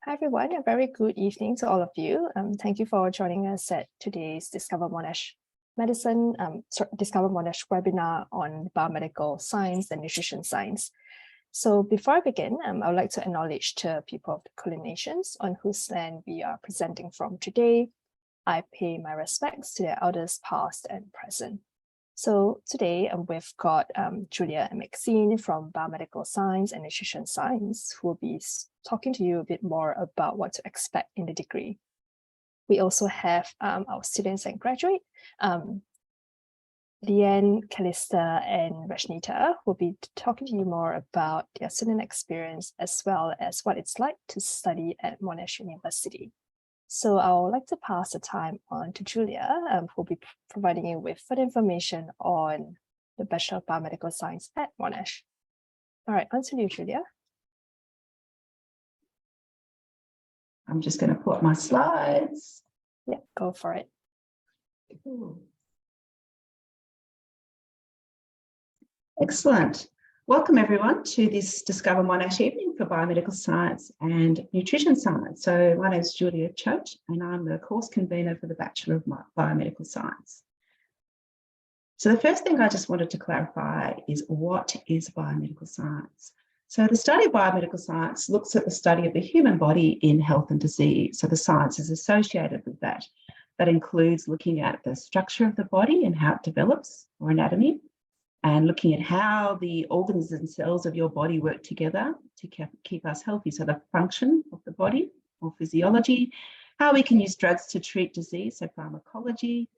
Hi everyone, a very good evening to all of you. Thank you for joining us at today's Discover Monash webinar on biomedical science and nutrition science. So before I begin, I would like to acknowledge the people of the Kulin Nations on whose land we are presenting from today. I pay my respects to their elders past and present. So today we've got Julia and Maxine from Biomedical Science and Nutrition Science, who will be talking to you a bit more about what to expect in the degree. We also have our students and graduate, Leanne, Callista, and Rashnita, will be talking to you more about their student experience as well as what it's like to study at Monash University. So I would like to pass the time on to Julia, who will be providing you with further information on the Bachelor of Biomedical Science at Monash. All right, on to you, Julia. I'm just going to put my slides. Yeah, go for it. Ooh. Excellent. Welcome everyone to this Discover Monash evening for Biomedical Science and Nutrition Science. So my name is Julia Choate and I'm the course convener for the Bachelor of Biomedical Science. So the first thing I just wanted to clarify is what is biomedical science? So the study of biomedical science looks at the study of the human body in health and disease. So the science is associated with that. That includes looking at the structure of the body and how it develops, or anatomy, and looking at how the organs and cells of your body work together to keep us healthy. So the function of the body or physiology, how we can use drugs to treat disease, so pharmacology,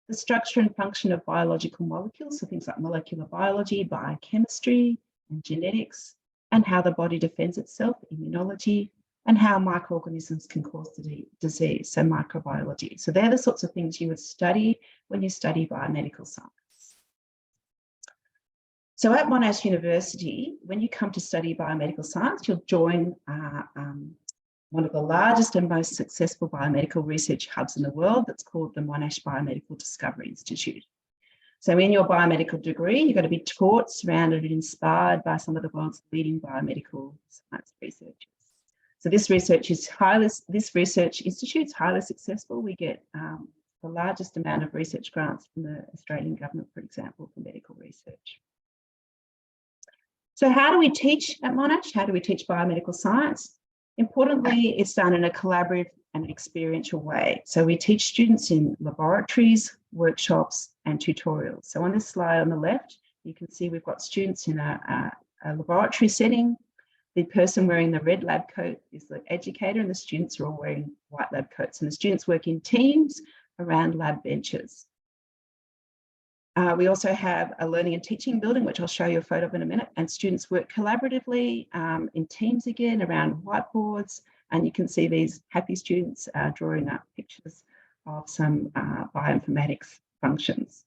the structure and function of biological molecules, so things like molecular biology, biochemistry, and genetics, and how the body defends itself, immunology, and how microorganisms can cause disease, so microbiology. So they're the sorts of things you would study when you study biomedical science. So at Monash University, when you come to study biomedical science, you'll join one of the largest and most successful biomedical research hubs in the world that's called the Monash Biomedical Discovery Institute. So in your biomedical degree, you're going to be taught, surrounded and inspired by some of the world's leading biomedical science researchers. So this research institute is highly successful. We get the largest amount of research grants from the Australian government, for example, for medical research. So how do we teach at Monash? How do we teach biomedical science? Importantly, it's done in a collaborative and experiential way. So we teach students in laboratories, workshops, and tutorials. So on this slide on the left, you can see we've got students in a laboratory setting. The person wearing the red lab coat is the educator, and the students are all wearing white lab coats. And the students work in teams around lab benches. We also have a learning and teaching building, which I'll show you a photo of in a minute, and students work collaboratively in teams again around whiteboards, and you can see these happy students drawing up pictures of some bioinformatics functions.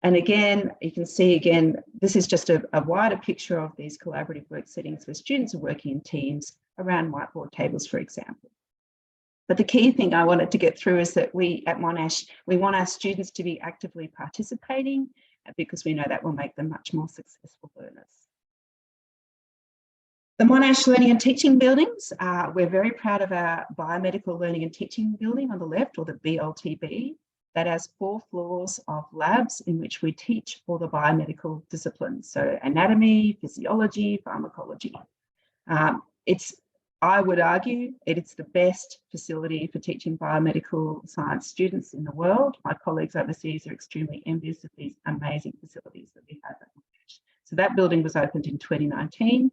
And again, you can see again, this is just a wider picture of these collaborative work settings where students are working in teams around whiteboard tables, for example. But the key thing I wanted to get through is that we at Monash, we want our students to be actively participating because we know that will make them much more successful learners. The Monash Learning and Teaching buildings, we're very proud of our Biomedical Learning and Teaching building on the left, or the BLTB, that has 4 floors of labs in which we teach all the biomedical disciplines, so anatomy, physiology, pharmacology. I would argue it's the best facility for teaching biomedical science students in the world. My colleagues overseas are extremely envious of these amazing facilities that we have at Monash. So that building was opened in 2019.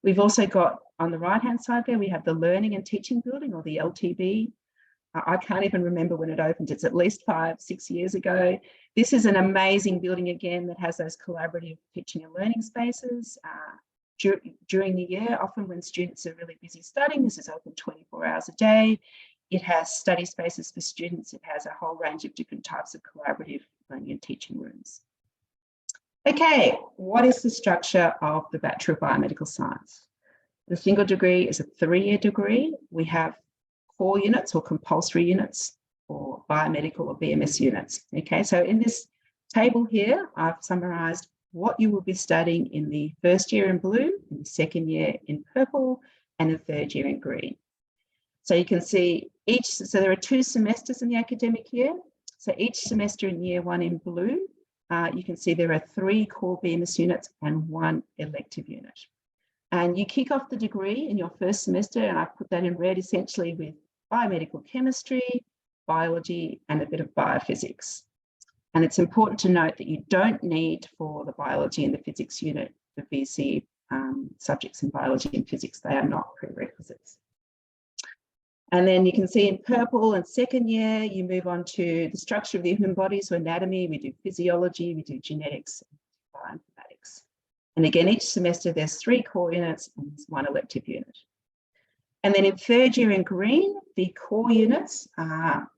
We've also got, on the right-hand side there, we have the Learning and Teaching building, or the LTB. I can't even remember when it opened. It's at least 5-6 years ago. This is an amazing building again that has those collaborative teaching and learning spaces. During the year, often when students are really busy studying, this is open 24 hours a day. It has study spaces for students. It has a whole range of different types of collaborative learning and teaching rooms. Okay, what is the structure of the Bachelor of Biomedical Science? The single degree is a 3-year degree. We have core units or compulsory units, or biomedical or BMS units. Okay, so in this table here, I've summarised what you will be studying in the first year in blue, in the second year in purple, and the third year in green. So you can see so there are 2 semesters in the academic year. So each semester in year 1 in blue, you can see there are 3 core BMS units and 1 elective unit. And you kick off the degree in your first semester, and I put that in red, essentially with biomedical chemistry, biology, and a bit of biophysics. And it's important to note that you don't need for the biology and the physics unit the BC subjects in biology and physics. They are not prerequisites. And then you can see in purple in second year, you move on to the structure of the human body, so anatomy, we do physiology, we do genetics, and bioinformatics. And again, each semester there's 3 core units and there's 1 elective unit. And then in third year in green, the core units are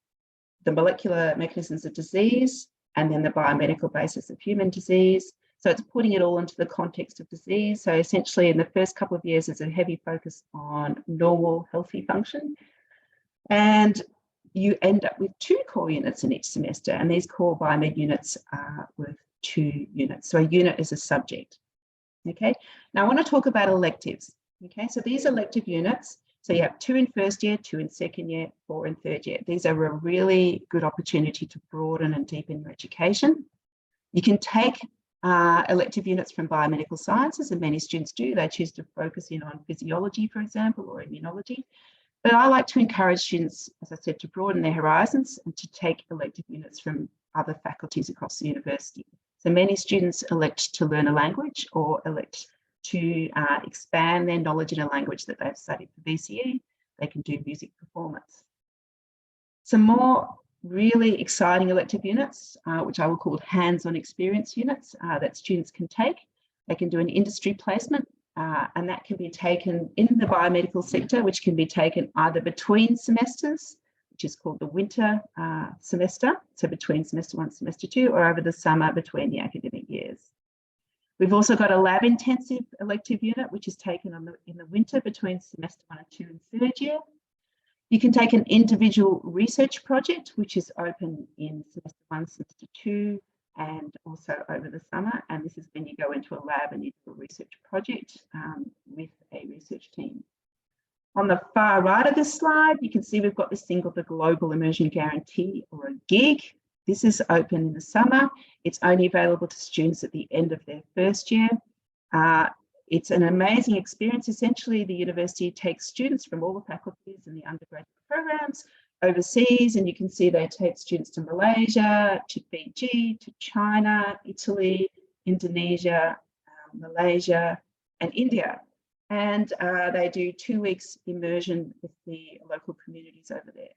the molecular mechanisms of disease and then the biomedical basis of human disease. So it's putting it all into the context of disease. So essentially in the first couple of years, there's a heavy focus on normal, healthy function. And you end up with 2 core units in each semester. And these core biomed units are worth 2 units. So a unit is a subject. Okay, now I want to talk about electives. Okay, so these elective units, so you have 2 in first year, 2 in second year, 4 in third year. These are a really good opportunity to broaden and deepen your education. You can take elective units from biomedical sciences, and many students do. They choose to focus in on physiology, for example, or immunology. But I like to encourage students, as I said, to broaden their horizons and to take elective units from other faculties across the university. So many students elect to learn a language or elect to expand their knowledge in a language that they've studied for BCE. They can do music performance. Some more really exciting elective units, which I will call hands-on experience units that students can take. They can do an industry placement, and that can be taken in the biomedical sector, which can be taken either between semesters, which is called the winter semester, so between semester 1 and semester 2, or over the summer between the academic years. We've also got a lab-intensive elective unit, which is taken in the winter between semester 1 and 2 and third year. You can take an individual research project, which is open in semester 1, semester 2, and also over the summer. And this is when you go into a lab and you do a research project with a research team. On the far right of this slide, you can see we've got this thing called the Global Immersion Guarantee, or a GIG. This is open in the summer. It's only available to students at the end of their first year. It's an amazing experience. Essentially, the university takes students from all the faculties and the undergraduate programs overseas, and you can see they take students to Malaysia, to Fiji, to China, Italy, Indonesia, Malaysia, and India. And they do 2 weeks immersion with the local communities over there.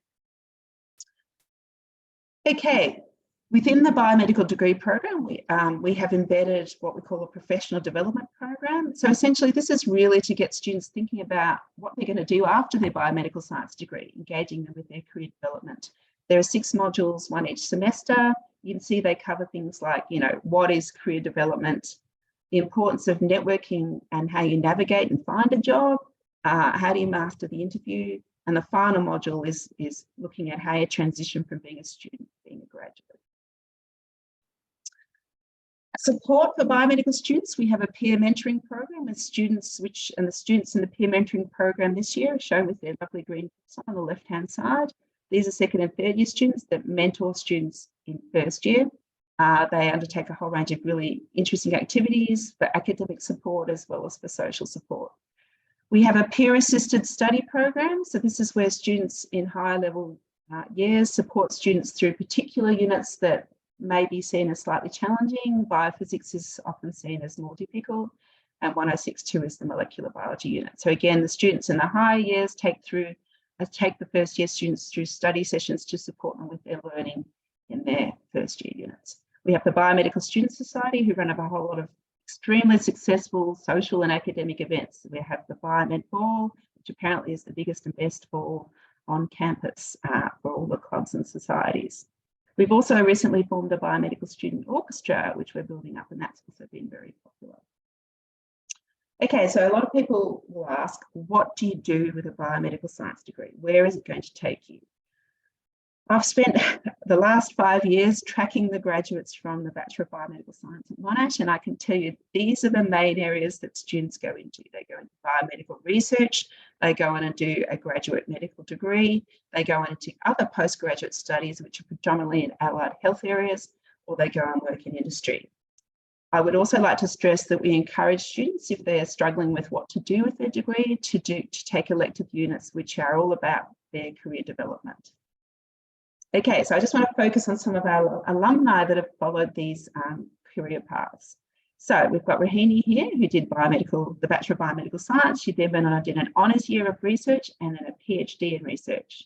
Okay, within the biomedical degree program, we have embedded what we call a professional development program. So essentially, this is really to get students thinking about what they're going to do after their biomedical science degree, engaging them with their career development. There are 6 modules, 1 each semester. You can see they cover things like, what is career development, the importance of networking and how you navigate and find a job, how do you master the interview, and the final module is looking at how you transition from being a student to being a graduate. Support for biomedical students, we have a peer mentoring program with students, and the students in the peer mentoring program this year are shown with their lovely green on the left-hand side. These are second and third year students that mentor students in first year. They undertake a whole range of really interesting activities for academic support as well as for social support. We have a peer-assisted study program. So this is where students in higher level years support students through particular units that may be seen as slightly challenging. Biophysics is often seen as more difficult, and 1062 is the molecular biology unit. So again, the students in the higher years take the first year students through study sessions to support them with their learning in their first year units. We have the Biomedical Student Society, who run up a whole lot of extremely successful social and academic events. We have the Biomed Ball, which apparently is the biggest and best ball on campus for all the clubs and societies. We've also recently formed a Biomedical Student Orchestra, which we're building up, and that's also been very popular. Okay, so a lot of people will ask, what do you do with a biomedical science degree? Where is it going to take you? I've spent the last 5 years tracking the graduates from the Bachelor of Biomedical Science at Monash, and I can tell you these are the main areas that students go into. They go into biomedical research, They go on and do a graduate medical degree. They go on into other postgraduate studies, which are predominantly in allied health areas, or they go and work in industry. I would also like to stress that we encourage students, if they are struggling with what to do with their degree, to take elective units, which are all about their career development. Okay, so I just want to focus on some of our alumni that have followed these career paths. So we've got Rahini here, who did the Bachelor of Biomedical Science. She then went on and did an honours year of research and then a PhD in research.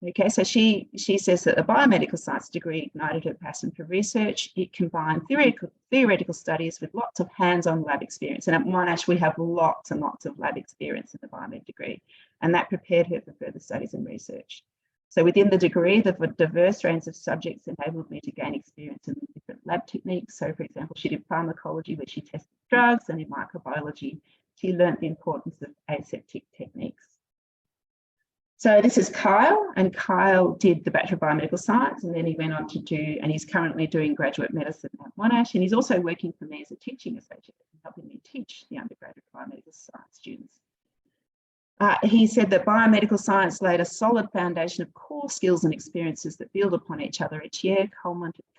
Okay, so she says that the biomedical science degree ignited her passion for research. It combined theoretical studies with lots of hands-on lab experience. And at Monash, we have lots and lots of lab experience in the biomed degree, and that prepared her for further studies and research. So within the degree, the diverse range of subjects enabled me to gain experience in different lab techniques. So for example, she did pharmacology, where she tested drugs, and in microbiology, she learnt the importance of aseptic techniques. So this is Kyle, and Kyle did the Bachelor of Biomedical Science, and then he went on to and he's currently doing graduate medicine at Monash, and he's also working for me as a teaching associate, helping me teach the undergraduate biomedical science students. He said that biomedical science laid a solid foundation of core skills and experiences that build upon each other each year,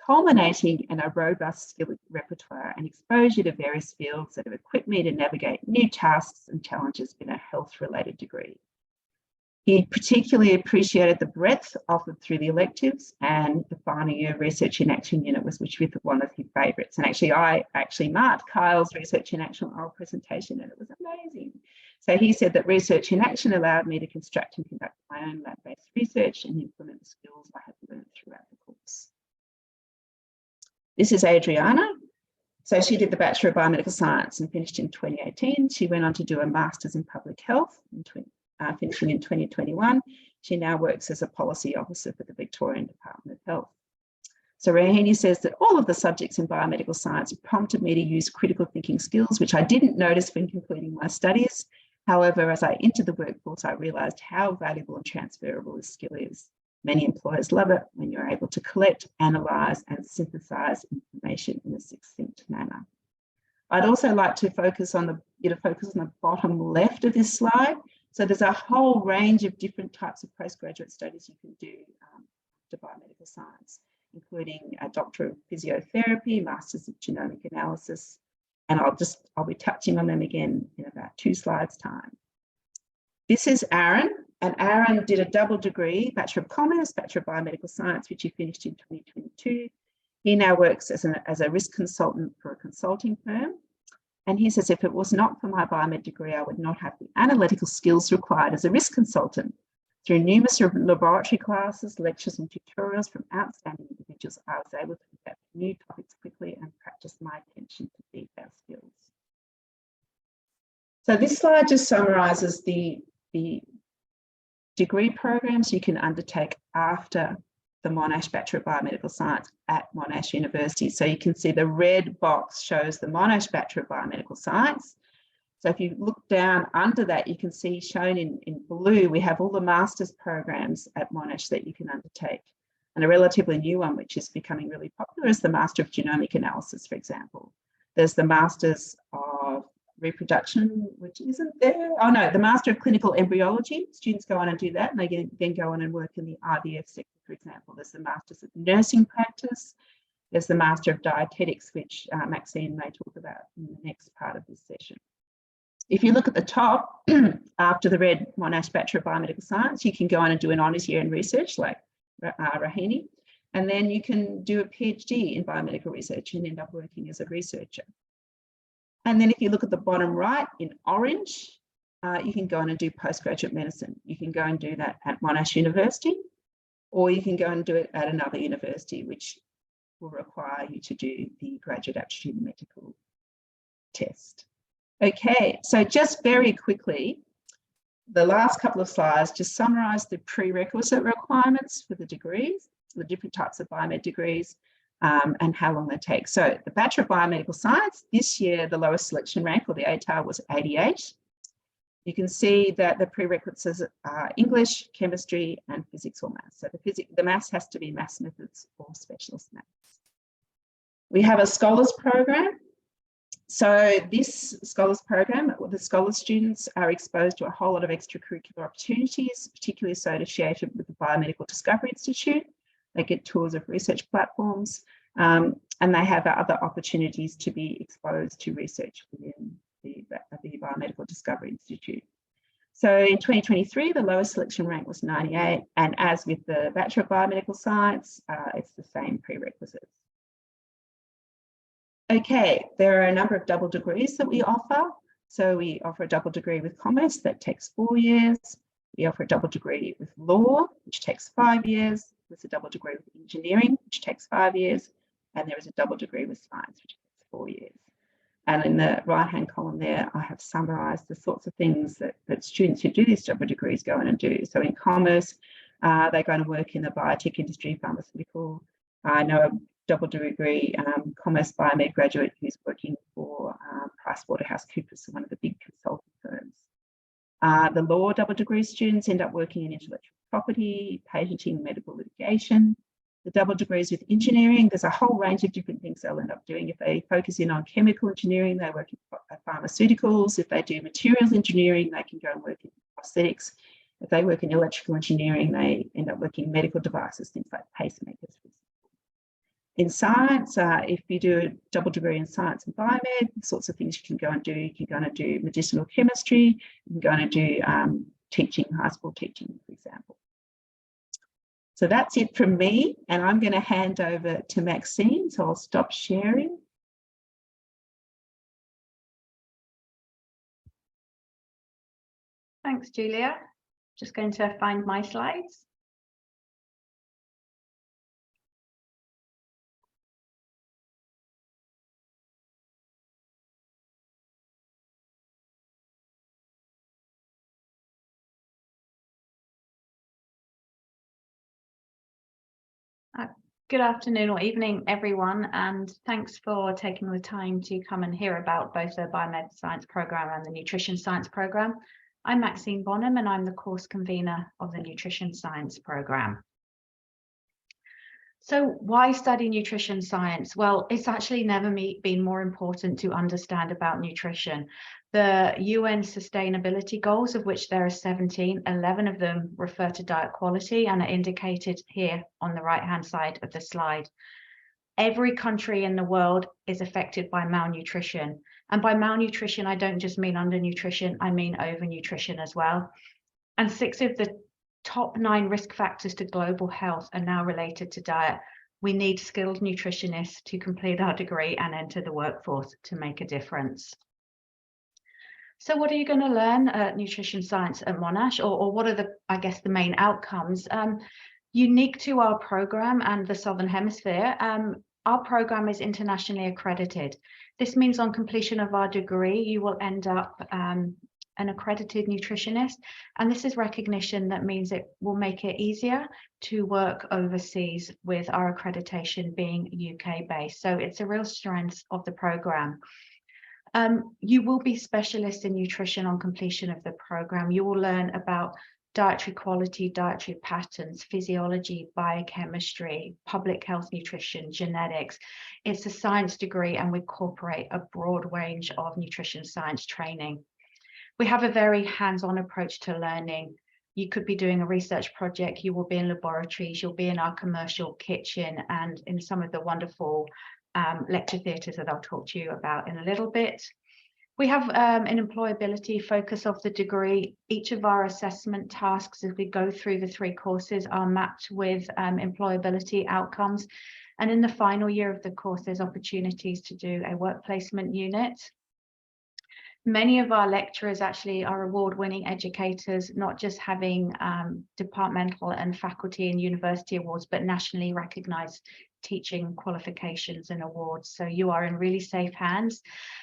culminating in a robust skill repertoire and exposure to various fields that have equipped me to navigate new tasks and challenges in a health-related degree. He particularly appreciated the breadth offered through the electives, and the final year Research in Action unit was one of his favourites. And actually, I marked Kyle's Research in Action oral presentation, and it was amazing. So he said that Research in Action allowed me to construct and conduct my own lab-based research and implement the skills I had learned throughout the course. This is Adriana. So she did the Bachelor of Biomedical Science and finished in 2018. She went on to do a Master's in Public Health, finishing in 2021. She now works as a policy officer for the Victorian Department of Health. So Rahini says that all of the subjects in biomedical science prompted me to use critical thinking skills, which I didn't notice when completing my studies. However, as I entered the workforce, I realised how valuable and transferable this skill is. Many employers love it when you're able to collect, analyse and synthesise information in a succinct manner. I'd also like to focus on the bottom left of this slide. So there's a whole range of different types of postgraduate studies you can do to biomedical science, including a Doctor of Physiotherapy, Masters of Genomic Analysis, and I'll be touching on them again in about 2 slides' time. This is Aaron, and Aaron did a double degree, Bachelor of Commerce, Bachelor of Biomedical Science, which he finished in 2022. He now works as a risk consultant for a consulting firm. And he says, if it was not for my biomed degree, I would not have the analytical skills required as a risk consultant. Through numerous laboratory classes, lectures and tutorials from outstanding individuals, I was able to adapt new topics quickly and practice my attention to detail skills. So this slide just summarises the degree programs you can undertake after the Monash Bachelor of Biomedical Science at Monash University. So you can see the red box shows the Monash Bachelor of Biomedical Science. So if you look down under that, you can see shown in blue, we have all the master's programs at Monash that you can undertake. And a relatively new one, which is becoming really popular, is the Master of Genomic Analysis, for example. There's the Masters of Reproduction, which isn't there. Oh no, the Master of Clinical Embryology. Students go on and do that, and they then go on and work in the IVF sector, for example. There's the Masters of Nursing Practice. There's the Master of Dietetics, which Maxine may talk about in the next part of this session. If you look at the top, after the red Monash Bachelor of Biomedical Science, you can go on and do an honours year in research like Rahini, and then you can do a PhD in biomedical research and end up working as a researcher. And then if you look at the bottom right in orange, you can go on and do postgraduate medicine. You can go and do that at Monash University, or you can go and do it at another university, which will require you to do the graduate aptitude medical test. Okay, so just very quickly, the last couple of slides just summarise the prerequisite requirements for the degrees, the different types of biomed degrees, and how long they take. So the Bachelor of Biomedical Science, this year the lowest selection rank, or the ATAR, was 88. You can see that the prerequisites are English, chemistry, and physics or maths. So the maths has to be maths methods or specialist maths. We have a scholars program. So this Scholars program, the Scholars students are exposed to a whole lot of extracurricular opportunities, particularly associated with the Biomedical Discovery Institute. They get tours of research platforms, and they have other opportunities to be exposed to research within the Biomedical Discovery Institute. So in 2023, the lowest selection rank was 98, and as with the Bachelor of Biomedical Science, it's the same prerequisites. Okay, there are a number of double degrees that we offer. So we offer a double degree with commerce that takes 4 years. We offer a double degree with law, which takes 5 years. There's a double degree with engineering, which takes 5 years. And there is a double degree with science, which takes 4 years. And in the right-hand column there, I have summarised the sorts of things that students who do these double degrees go in and do. So in commerce, they're going to work in the biotech industry, pharmaceutical. I know a double degree commerce biomed graduate who's working for PricewaterhouseCoopers, one of the big consulting firms. The law double degree students end up working in intellectual property, patenting, medical litigation. The double degrees with engineering, there's a whole range of different things they'll end up doing. If they focus in on chemical engineering, they work in pharmaceuticals. If they do materials engineering, they can go and work in prosthetics. If they work in electrical engineering, they end up working in medical devices, things like pacemakers. In science, if you do a double degree in science and biomed, the sorts of things you can go and do. You can go and do medicinal chemistry, you can go and do teaching, high school teaching, for example. So that's it from me, and I'm going to hand over to Maxine, so I'll stop sharing. Thanks, Julia. Just going to find my slides. Good afternoon or evening, everyone, and thanks for taking the time to come and hear about both the Biomed Science Programme and the Nutrition Science Programme. I'm Maxine Bonham, and I'm the course convener of the Nutrition Science Programme. So why study nutrition science? Well, it's actually never been more important to understand about nutrition. The UN Sustainability Goals, of which there are 17, 11 of them refer to diet quality and are indicated here on the right-hand side of the slide. Every country in the world is affected by malnutrition. And by malnutrition, I don't just mean undernutrition, I mean overnutrition as well. And 6 of the top 9 risk factors to global health are now related to diet. We need skilled nutritionists to complete our degree and enter the workforce to make a difference. So what are you going to learn at nutrition science at Monash, or what are the main outcomes? Unique to our program and the Southern Hemisphere, our program is internationally accredited. This means on completion of our degree, you will end up an accredited nutritionist, and this is recognition that means it will make it easier to work overseas with our accreditation being UK based. So it's a real strength of the program. You will be specialists in nutrition on completion of the program. You will learn about dietary quality, dietary patterns, physiology, biochemistry, public health nutrition, genetics. It's a science degree, and we incorporate a broad range of nutrition science training. We have a very hands-on approach to learning. You could be doing a research project, you will be in laboratories, you'll be in our commercial kitchen and in some of the wonderful lecture theatres that I'll talk to you about in a little bit. We have an employability focus of the degree. Each of our assessment tasks as we go through the 3 courses are mapped with employability outcomes. And in the final year of the course, there's opportunities to do a work placement unit. Many of our lecturers actually are award-winning educators, not just having departmental and faculty and university awards, but nationally recognised teaching qualifications and awards. So you are in really safe hands.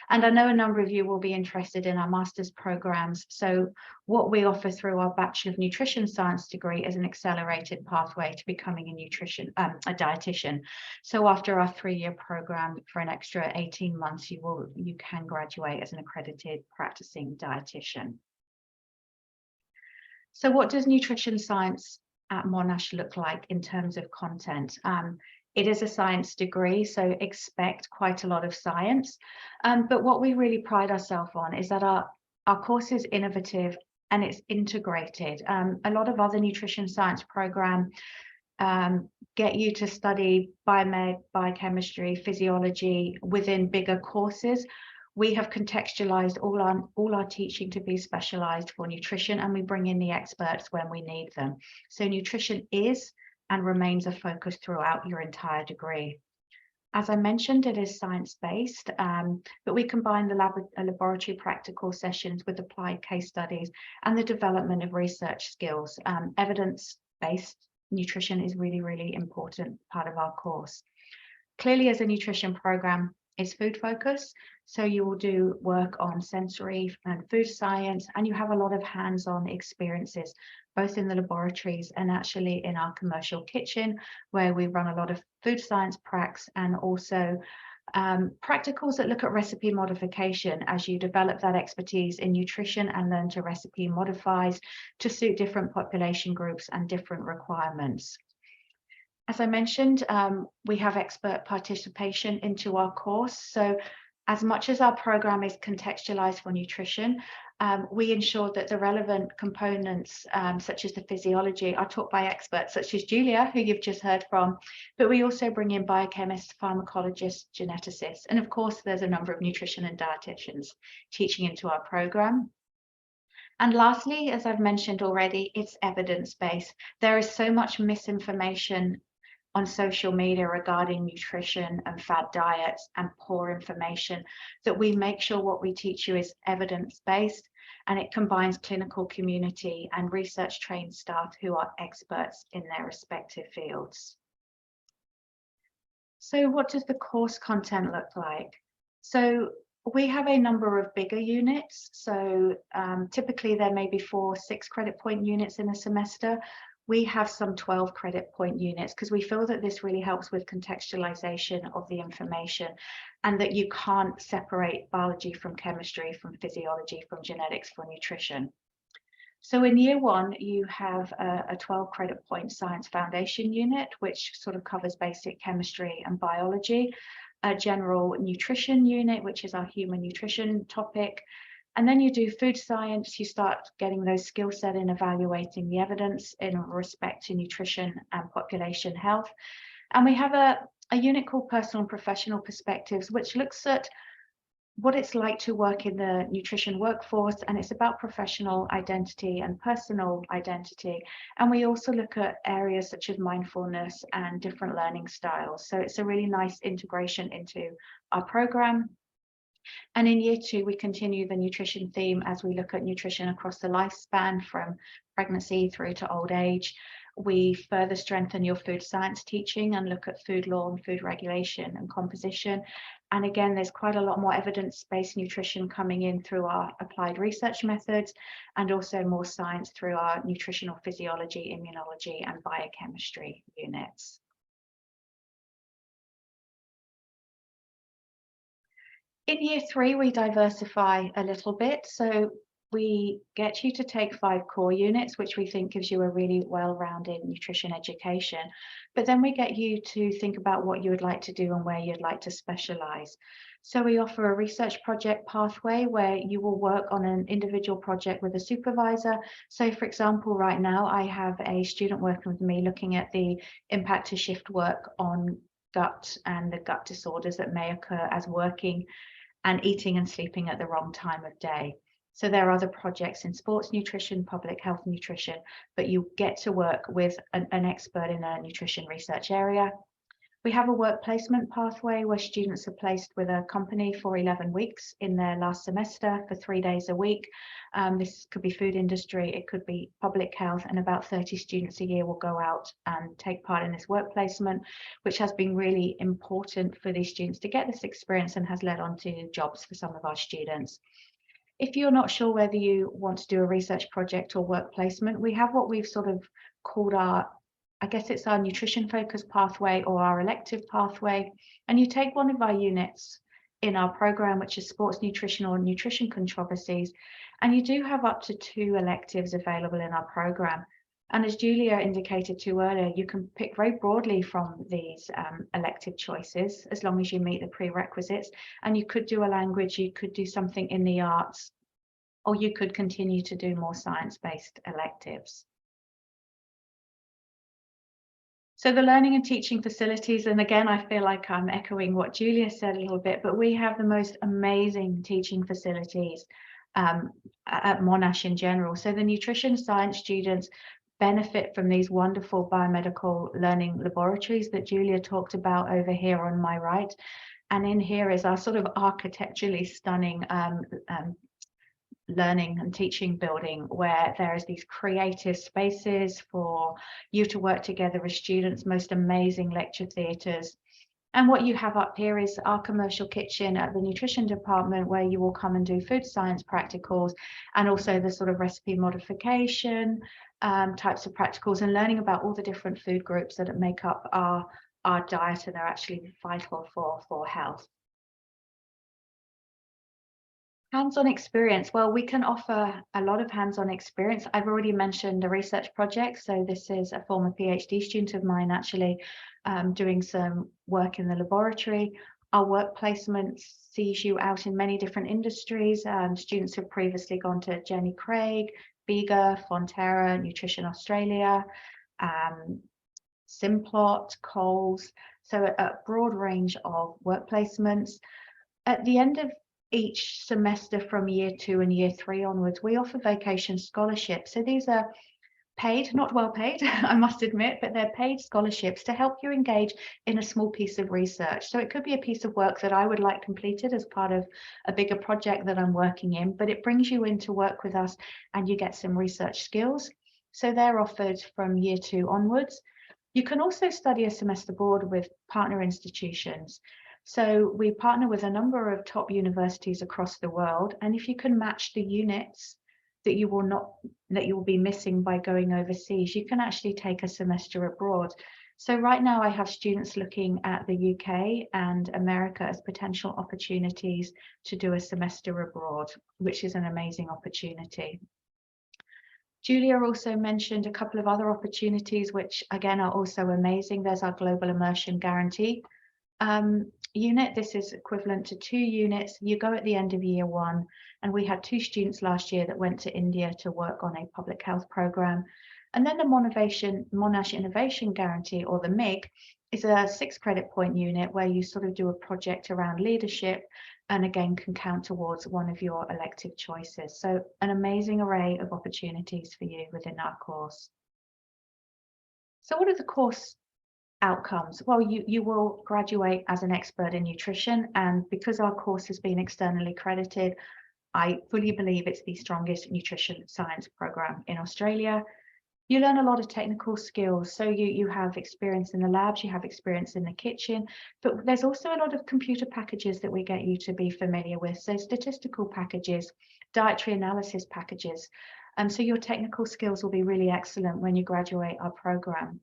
And I know a number of you will be interested in our master's programs. So what we offer through our Bachelor of Nutrition Science degree is an accelerated pathway to becoming a dietitian. So after our 3-year program for an extra 18 months, you can graduate as an accredited practicing dietitian. So what does nutrition science at Monash look like in terms of content? It is a science degree, so expect quite a lot of science. But what we really pride ourselves on is that our course is innovative and it's integrated. A lot of other nutrition science programs get you to study biomed, biochemistry, physiology within bigger courses. We have contextualized all our teaching to be specialized for nutrition, and we bring in the experts when we need them. So nutrition is and remains a focus throughout your entire degree. As I mentioned, it is science-based, but we combine the laboratory practical sessions with applied case studies and the development of research skills. Evidence-based nutrition is really, really important part of our course. Clearly, as a nutrition program, it's food focused, so you will do work on sensory and food science, and you have a lot of hands-on experiences, both in the laboratories and actually in our commercial kitchen, where we run a lot of food science pracs and also practicals that look at recipe modification as you develop that expertise in nutrition and learn to recipe modifies to suit different population groups and different requirements. As I mentioned, we have expert participation into our course. So as much as our program is contextualized for nutrition, we ensure that the relevant components, such as the physiology, are taught by experts such as Julia, who you've just heard from, but we also bring in biochemists, pharmacologists, geneticists, and of course, there's a number of nutrition and dietitians teaching into our program. And lastly, as I've mentioned already, it's evidence-based. There is so much misinformation on social media regarding nutrition and fad diets and poor information that we make sure what we teach you is evidence-based, and it combines clinical community and research trained staff who are experts in their respective fields. So what does the course content look like? So we have a number of bigger units. So typically there may be 4 6 credit point units in a semester. We have some 12 credit point units because we feel that this really helps with contextualization of the information, and that you can't separate biology from chemistry, from physiology, from genetics for nutrition. So in year 1, you have a 12 credit point science foundation unit, which sort of covers basic chemistry and biology, a general nutrition unit, which is our human nutrition topic. And then you do food science, you start getting those skill set in evaluating the evidence in respect to nutrition and population health. And we have a unit called personal and professional perspectives, which looks at what it's like to work in the nutrition workforce, and it's about professional identity and personal identity. And we also look at areas such as mindfulness and different learning styles. So it's a really nice integration into our program. And in year 2, we continue the nutrition theme as we look at nutrition across the lifespan from pregnancy through to old age. We further strengthen your food science teaching and look at food law and food regulation and composition. And again, there's quite a lot more evidence-based nutrition coming in through our applied research methods, and also more science through our nutritional physiology, immunology, and biochemistry units. In year 3, we diversify a little bit. So we get you to take 5 core units, which we think gives you a really well-rounded nutrition education. But then we get you to think about what you would like to do and where you'd like to specialize. So we offer a research project pathway where you will work on an individual project with a supervisor. So for example, right now I have a student working with me looking at the impact of shift work on gut and the gut disorders that may occur as working and eating and sleeping at the wrong time of day. So there are other projects in sports nutrition, public health nutrition, but you get to work with an expert in a nutrition research area. We have a work placement pathway where students are placed with a company for 11 weeks in their last semester for 3 days a week. This could be food industry, it could be public health, and about 30 students a year will go out and take part in this work placement, which has been really important for these students to get this experience and has led on to jobs for some of our students. If you're not sure whether you want to do a research project or work placement, we have what we've sort of called our, I guess it's our nutrition focused pathway or our elective pathway. And you take one of our units in our program, which is sports nutrition or nutrition controversies, and you do have up to 2 electives available in our program. And as Julia indicated to earlier, you can pick very broadly from these elective choices, as long as you meet the prerequisites. And you could do a language, you could do something in the arts, or you could continue to do more science-based electives. So the learning and teaching facilities, and again, I feel like I'm echoing what Julia said a little bit, but we have the most amazing teaching facilities at Monash in general. So the nutrition science students benefit from these wonderful biomedical learning laboratories that Julia talked about over here on my right. And in here is our sort of architecturally stunning learning and teaching building, where there is these creative spaces for you to work together as students, most amazing lecture theatres. And what you have up here is our commercial kitchen at the nutrition department, where you will come and do food science practicals, and also the sort of recipe modification types of practicals, and learning about all the different food groups that make up our diet and are actually vital for health. Hands-on experience. Well, we can offer a lot of hands-on experience. I've already mentioned a research project. So this is a former PhD student of mine actually doing some work in the laboratory. Our work placement sees you out in many different industries. Students have previously gone to Jenny Craig, Bega, Fonterra, Nutrition Australia, Simplot, Coles. So a broad range of work placements. At the end of each semester from year 2 and year 3 onwards, we offer vacation scholarships. So these are paid, not well paid, I must admit, but they're paid scholarships to help you engage in a small piece of research. So it could be a piece of work that I would like completed as part of a bigger project that I'm working in, but it brings you in to work with us and you get some research skills. So they're offered from year 2 onwards. You can also study a semester abroad with partner institutions. So we partner with a number of top universities across the world, and if you can match the units that you will be missing by going overseas, you can actually take a semester abroad. So right now I have students looking at the UK and America as potential opportunities to do a semester abroad, which is an amazing opportunity. Julia also mentioned a couple of other opportunities, which again are also amazing. There's our Global Immersion Guarantee unit. This is equivalent to 2 units. You go at the end of year 1, and we had 2 students last year that went to India to work on a public health program. And then the Monash Innovation Guarantee, or the MIG, is a 6 credit point unit where you sort of do a project around leadership, and again can count towards one of your elective choices. So an amazing array of opportunities for you within our course. So what are the course outcomes? Well, you will graduate as an expert in nutrition, and because our course has been externally accredited, I fully believe it's the strongest nutrition science program in Australia. You learn a lot of technical skills, so you have experience in the labs, you have experience in the kitchen, but there's also a lot of computer packages that we get you to be familiar with, so statistical packages, dietary analysis packages, and so your technical skills will be really excellent when you graduate our program.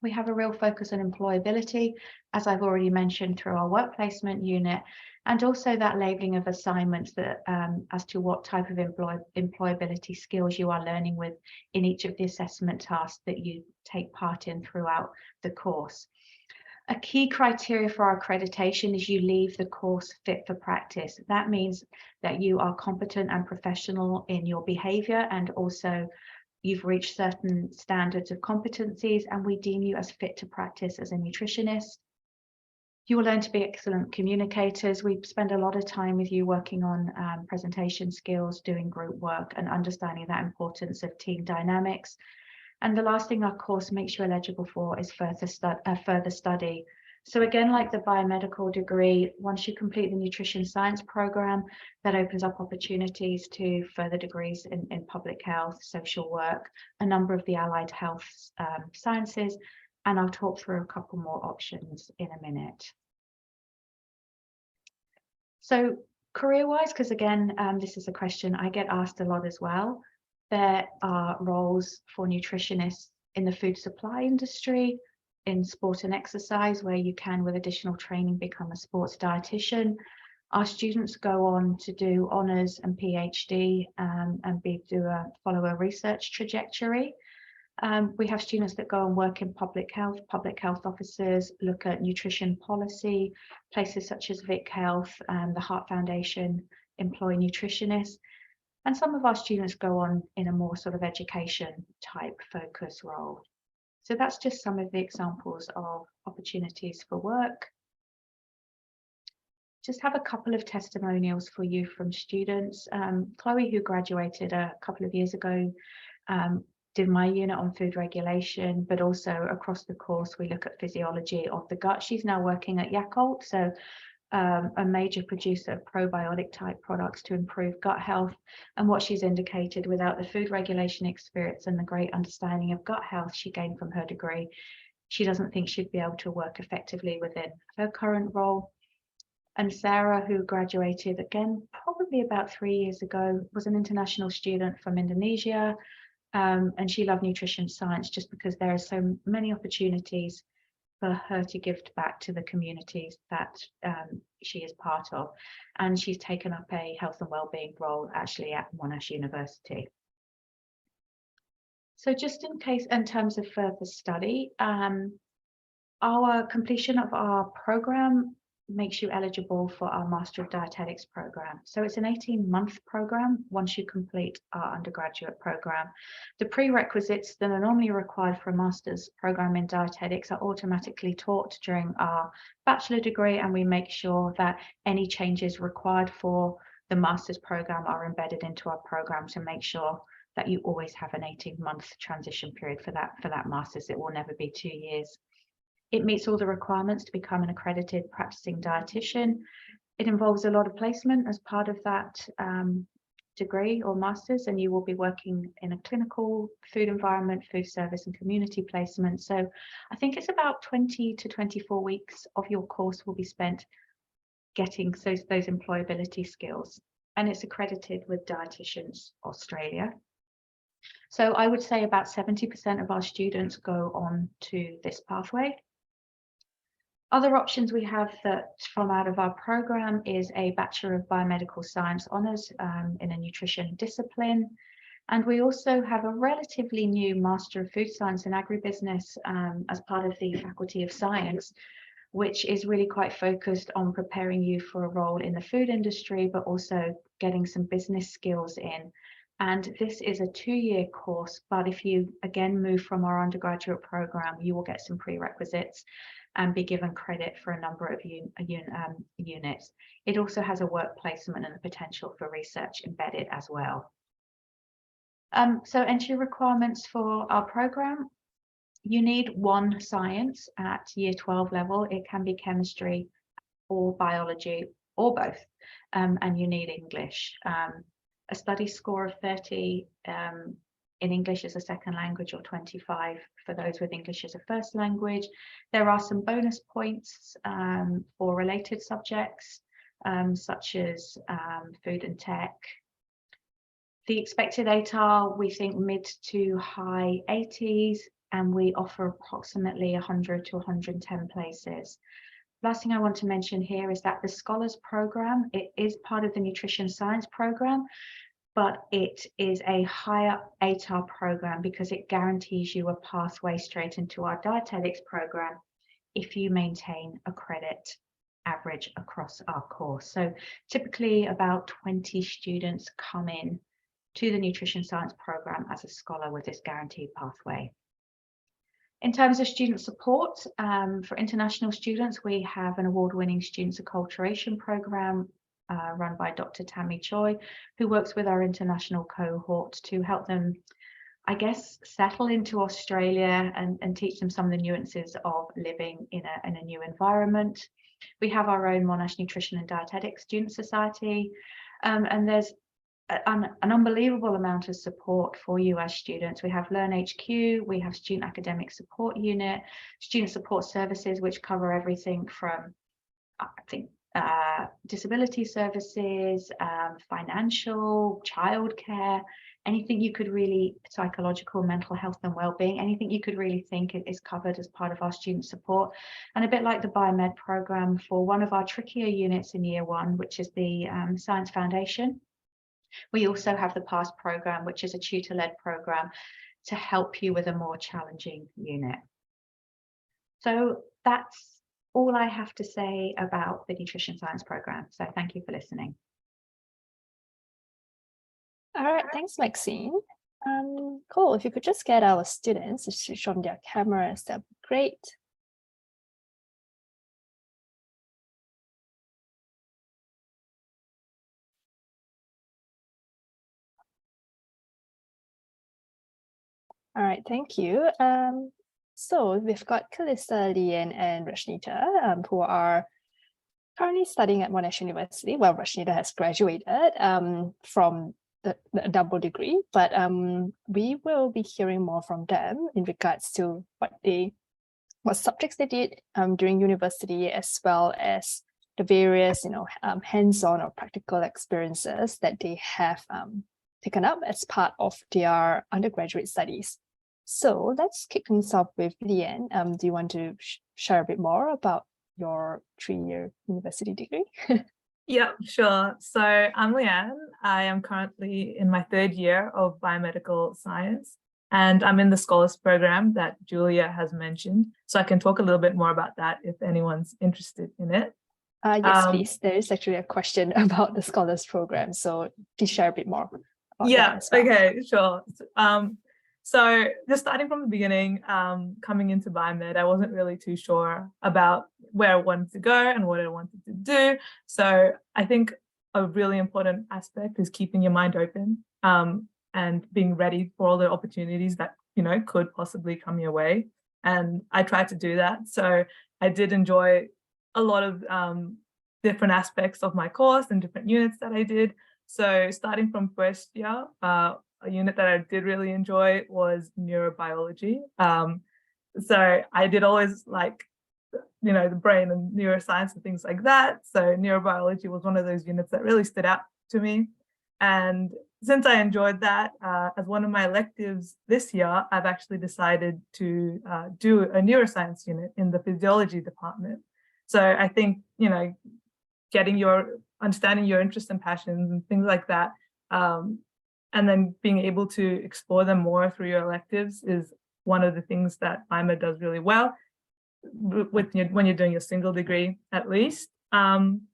We have a real focus on employability, as I've already mentioned, through our work placement unit, and also that labelling of assignments that as to what type of employability skills you are learning with in each of the assessment tasks that you take part in throughout the course. A key criteria for our accreditation is you leave the course fit for practice. That means that you are competent and professional in your behaviour, and also you've reached certain standards of competencies, and we deem you as fit to practice as a nutritionist. You will learn to be excellent communicators. We spend a lot of time with you working on presentation skills, doing group work, and understanding that importance of team dynamics. And the last thing our course makes you eligible for is further study. So again, like the biomedical degree, once you complete the nutrition science program, that opens up opportunities to further degrees in public health, social work, a number of the allied health sciences, and I'll talk through a couple more options in a minute. So career-wise, because again, this is a question I get asked a lot as well, there are roles for nutritionists in the food supply industry, in sport and exercise, where you can, with additional training, become a sports dietitian. Our students go on to do honours and PhD and follow a research trajectory. We have students that go and work in public health officers, look at nutrition policy, places such as Vic Health and the Heart Foundation employ nutritionists. And some of our students go on in a more sort of education type focus role. So that's just some of the examples of opportunities for work. Just have a couple of testimonials for you from students. Chloe, who graduated a couple of years ago, did my unit on food regulation, but also across the course, we look at physiology of the gut. She's now working at Yakult, so a major producer of probiotic type products to improve gut health. And what she's indicated, without the food regulation experience and the great understanding of gut health she gained from her degree, she doesn't think she'd be able to work effectively within her current role. And Sarah, who graduated again, probably about 3 years ago, was an international student from Indonesia. And she loved nutrition science just because there are so many opportunities for her to give back to the communities that she is part of. And she's taken up a health and wellbeing role actually at Monash University. So just in case, in terms of further study, our completion of our program makes you eligible for our Master of Dietetics program. So it's an 18-month program once you complete our undergraduate program. The prerequisites that are normally required for a master's program in dietetics are automatically taught during our bachelor degree, and we make sure that any changes required for the master's program are embedded into our program to make sure that you always have an 18-month transition period for that master's. It will never be 2 years. It meets all the requirements to become an accredited practicing dietitian. It involves a lot of placement as part of that degree or master's, and you will be working in a clinical food environment, food service and community placement. So I think it's about 20 to 24 weeks of your course will be spent getting those employability skills, and it's accredited with Dietitians Australia. So I would say about 70% of our students go on to this pathway. Other options we have that from out of our program is a Bachelor of Biomedical Science honours in a nutrition discipline. And we also have a relatively new Master of Food Science and Agribusiness as part of the Faculty of Science, which is really quite focused on preparing you for a role in the food industry, but also getting some business skills in. And this is a 2-year course, but if you again move from our undergraduate program, you will get some prerequisites and be given credit for a number of units. It also has a work placement and the potential for research embedded as well. So entry requirements for our program: you need 1 science at year 12 level. It can be chemistry or biology or both, and you need English. A study score of 30 in English as a second language, or 25 for those with English as a first language. There are some bonus points for related subjects, such as food and tech. The expected ATAR, we think mid to high 80s, and we offer approximately 100 to 110 places. Last thing I want to mention here is that the Scholars Program, it is part of the Nutrition Science Program, but it is a higher ATAR program because it guarantees you a pathway straight into our dietetics program if you maintain a credit average across our course. So typically about 20 students come in to the Nutrition Science program as a scholar with this guaranteed pathway. In terms of student support, for international students, we have an award-winning Students Acculturation program run by Dr. Tammy Choi, who works with our international cohort to help them, I guess, settle into Australia and teach them some of the nuances of living in a new environment. We have our own Monash Nutrition and Dietetics Student Society, and there's an unbelievable amount of support for you as students. We have Learn HQ, we have Student Academic Support Unit, Student Support Services, which cover everything from, I think, disability services, financial, childcare, anything you could really, psychological, mental health and well-being, anything you could really think is covered as part of our student support. And a bit like the Biomed program, for one of our trickier units in year 1, which is the Science Foundation, we also have the PASS program, which is a tutor-led program to help you with a more challenging unit. So that's all I have to say about the nutrition science program. So thank you for listening. All right, thanks, Maxine. Cool. If you could just get our students to switch on their cameras, that'd be great. All right, thank you. So we've got Kalista, Leanne, and Rashnita, who are currently studying at Monash University. Well, Rashnita has graduated from the double degree, but we will be hearing more from them in regards to what subjects they did during university, as well as the various, hands-on or practical experiences that they have taken up as part of their undergraduate studies. So let's kick things off with Leanne. Do you want to share a bit more about your 3-year university degree? Yeah, sure. So I'm Leanne. I am currently in my 3rd year of biomedical science, and I'm in the scholars program that Julia has mentioned. So I can talk a little bit more about that if anyone's interested in it. Yes, please. There is actually a question about the scholars program. So please share a bit more about that as well. Okay, sure. So just starting from the beginning, coming into biomed, I wasn't really too sure about where I wanted to go and what I wanted to do. So I think a really important aspect is keeping your mind open and being ready for all the opportunities that, could possibly come your way. And I tried to do that. So I did enjoy a lot of different aspects of my course and different units that I did. So starting from 1st year, a unit that I did really enjoy was neurobiology. So I did always like, the brain and neuroscience and things like that. So neurobiology was one of those units that really stood out to me. And since I enjoyed that, as one of my electives this year, I've actually decided to do a neuroscience unit in the physiology department. So I think, understanding your interests and passions and things like that, and then being able to explore them more through your electives is one of the things that biomed does really well when you're doing your single degree, at least. One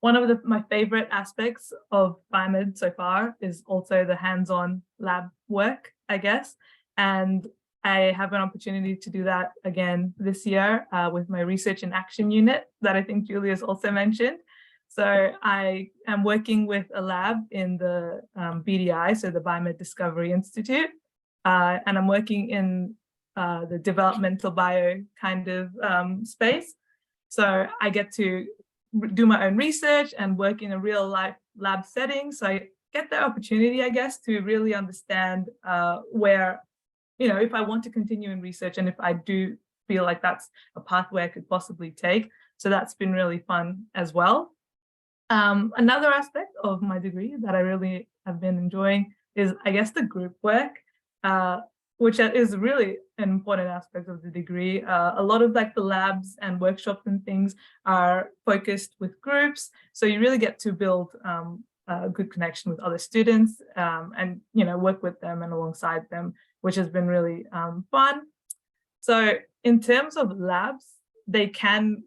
of my favorite aspects of biomed so far is also the hands-on lab work, I guess. And I have an opportunity to do that again this year with my research and action unit that I think Julia's also mentioned. So I am working with a lab in the BDI, so the Biomed Discovery Institute, and I'm working in the developmental bio kind of space. So I get to do my own research and work in a real life lab setting. So I get the opportunity, I guess, to really understand where, if I want to continue in research and if I do feel like that's a pathway I could possibly take. So that's been really fun as well. Another aspect of my degree that I really have been enjoying is, I guess, the group work, which is really an important aspect of the degree. A lot of the labs and workshops and things are focused with groups. So you really get to build a good connection with other students and, work with them and alongside them, which has been really fun. So in terms of labs, they can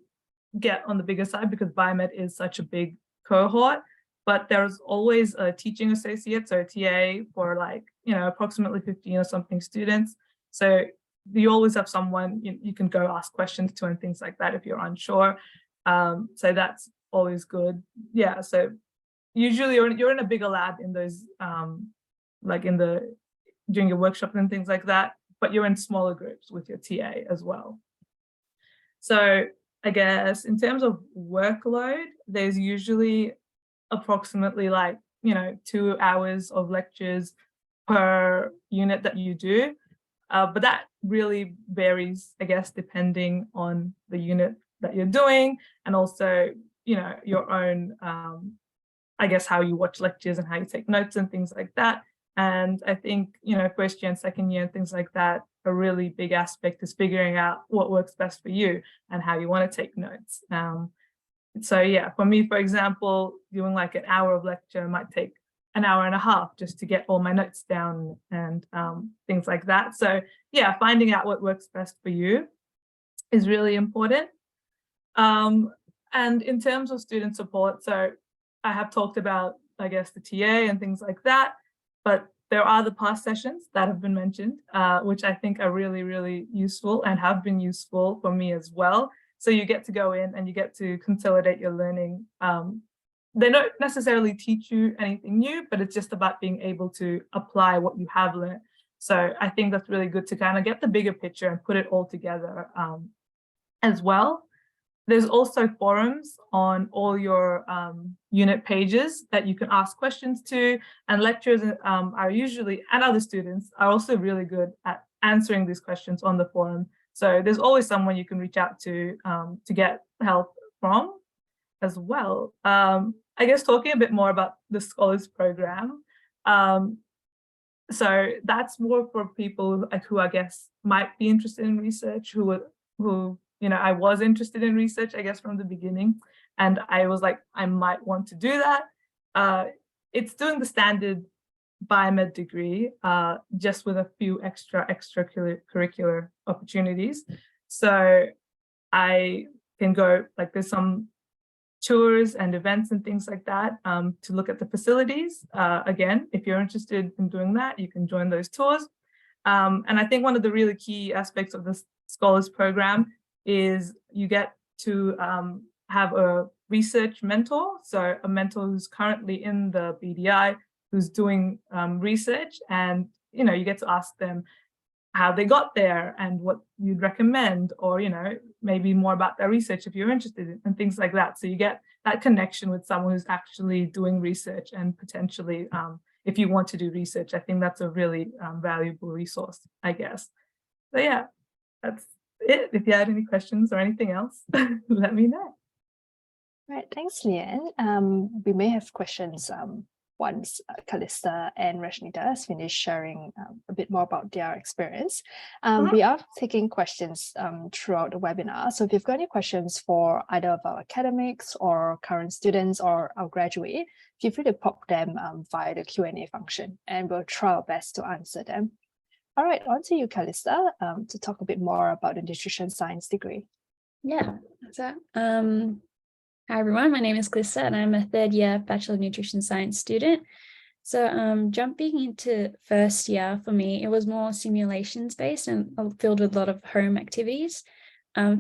get on the bigger side because biomed is such a big cohort, but there's always a teaching associate, so a TA for approximately 15 or something students. So you always have someone you can go ask questions to and things like that if you're unsure. So that's always good. Yeah, so usually you're in a bigger lab in those during your workshop and things like that, but you're in smaller groups with your TA as well. So I guess in terms of workload, there's usually approximately 2 hours of lectures per unit that you do. But that really varies, I guess, depending on the unit that you're doing and also, your own, I guess, how you watch lectures and how you take notes and things like that. And I think, 1st year and 2nd year and things like that, a really big aspect is figuring out what works best for you and how you want to take notes. So yeah, for me, for example, doing an hour of lecture might take an hour and a half just to get all my notes down and things like that. So yeah, finding out what works best for you is really important. And in terms of student support, so I have talked about, I guess, the TA and things like that, but there are the past sessions that have been mentioned, which I think are really, really useful and have been useful for me as well. So you get to go in and you get to consolidate your learning. They don't necessarily teach you anything new, but it's just about being able to apply what you have learned. So I think that's really good to kind of get the bigger picture and put it all together as well. There's also forums on all your unit pages that you can ask questions to, and lecturers are usually, and other students are also really good at answering these questions on the forum. So there's always someone you can reach out to get help from as well. I guess talking a bit more about the Scholars Program. So that's more for people who I guess might be interested in research, who you know, I was interested in research, I guess, from the beginning, and I was like, I might want to do that. It's doing the standard biomed degree, just with a few extracurricular opportunities. So I can go, like, there's some tours and events and things like that to look at the facilities. Again, if you're interested in doing that, you can join those tours. And I think one of the really key aspects of the Scholars Program is you get to have a research mentor, so a mentor who's currently in the BDI, who's doing research, and you know, you get to ask them how they got there and what you'd recommend, or you know, maybe more about their research if you're interested in, and things like that. So you get that connection with someone who's actually doing research, and potentially if you want to do research, I think that's a really valuable resource, I guess. So yeah, that's it. If you had any questions or anything else, let me know. Right, thanks, Leanne. We may have questions once Calista and Rashnita has finished sharing a bit more about their experience. We are taking questions throughout the webinar. So if you've got any questions for either of our academics or current students or our graduate, feel free to pop them via the Q&A function, and we'll try our best to answer them. All right, on to you, Calista, to talk a bit more about the nutrition science degree. Yeah, so hi everyone, my name is Calista and I'm a third year Bachelor of Nutrition Science student. So jumping into first year for me, it was more simulations based and filled with a lot of home activities.